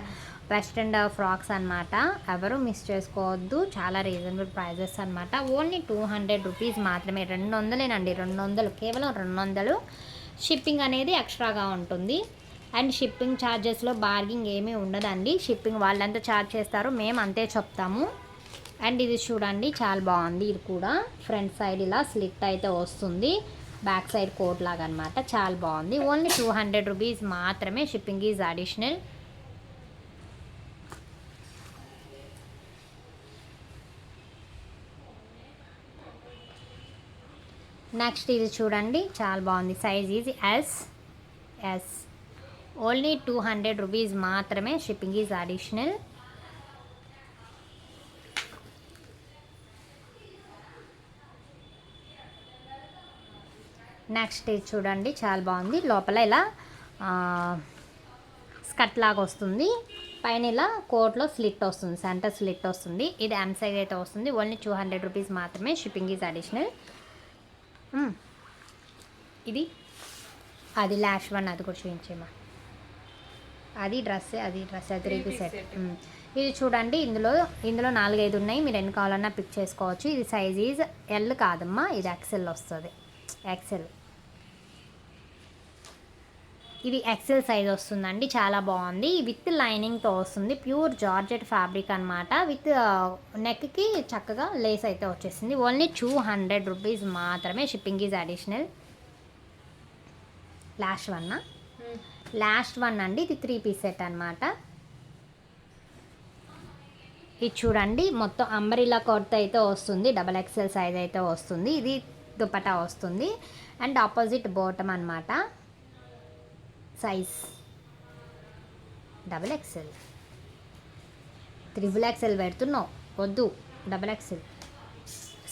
western frocks అనమాట, ఎవరు మిస్ చేసుకోవద్దు, చాలా రీజనబుల్ ప్రైజెస్ అనమాట, ఓన్లీ 200 రూపీస్ మాత్రమే. 200 200, కేవలం 200, షిప్పింగ్ అనేది ఎక్స్ట్రాగా ఉంటుంది. అండ్ షిప్పింగ్ ఛార్జెస్లో బార్గింగ్ ఏమీ ఉండదండి. షిప్పింగ్ వాళ్ళంతా ఛార్జ్ చేస్తారు, మేము అంతే చెప్తాము. అండ్ ఇది చూడండి చాలా బాగుంది. ఇది కూడా ఫ్రంట్ సైడ్ ఇలా స్లిట్ అయితే వస్తుంది, బ్యాక్ సైడ్ కోట్ లాగా అనమాట. చాలా బాగుంది. ఓన్లీ 200 రూపీస్ మాత్రమే. Shipping is additional. నెక్స్ట్ ఇది చూడండి చాలా బాగుంది. Size is S. Only 200 rupees మాత్రమే. Shipping is additional. నెక్స్ట్ ఇది చూడండి చాలా బాగుంది. లోపల ఇలా స్కర్ట్ లాగా వస్తుంది, పైన ఇలా కోట్లో స్లిట్ వస్తుంది, సెంటర్ స్లిట్ వస్తుంది. ఇది ఎం సైజ్ అయితే వస్తుంది. ఓన్లీ 200 రూపీస్ మాత్రమే. Shipping is additional. ఇది అది లాస్ట్ వన్, అది కూడా చూపించేమా. అది డ్రెస్ 3 పీస్ సెట్. ఇది చూడండి, ఇందులో 4-5 ఉన్నాయి. మీరు ఎన్ని కావాలన్నా పిక్ చేసుకోవచ్చు. ఇది సైజ్ ఈజ్ ఎల్ కాదమ్మా, ఇది ఎక్సెల్ వస్తుంది. ఎక్సెల్, ఇది ఎక్సెల్ సైజ్ వస్తుందండి. చాలా బాగుంది. విత్ లైనింగ్తో వస్తుంది. ప్యూర్ జార్జెట్ ఫ్యాబ్రిక్ అనమాట. విత్ నెక్కి చక్కగా లేస్ అయితే వచ్చేసింది. ఓన్లీ 200 రూపీస్ మాత్రమే. Shipping is additional. Last one అండి. ఇది 3 పీస్ సెట్ అనమాట. ఇది చూడండి మొత్తం అంబ్రెల్లా కట్ అయితే వస్తుంది. XXL సైజ్ అయితే వస్తుంది. ఇది దుపట్టా వస్తుంది. అండ్ ఆపోజిట్ బాటమ్ అనమాట. Size XXL. XXL పెడుతున్నావు, వద్దు, XXL.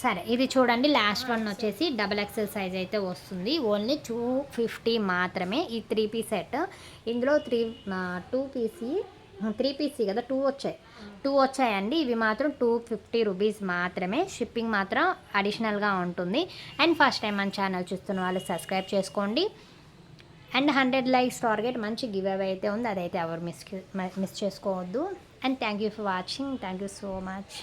సరే, ఇది చూడండి లాస్ట్ వన్ వచ్చేసి XXL సైజ్ అయితే వస్తుంది. ఓన్లీ 250 మాత్రమే. ఈ 3 పీస్ సెట్. ఇందులో 3 పీస్ కదా, 2 వచ్చాయండి. ఇవి మాత్రం 250 రూపీస్ మాత్రమే. షిప్పింగ్ మాత్రం అడిషనల్గా ఉంటుంది. అండ్ ఫస్ట్ టైం మన ఛానల్ చూస్తున్న వాళ్ళు సబ్స్క్రైబ్ చేసుకోండి. అండ్ 100 లైక్స్ టార్గెట్, మంచి గివ్ అవే అయితే ఉంది, అదైతే ఎవరు మిస్ చేసుకోవద్దు. And thank you for watching. Thank you so much.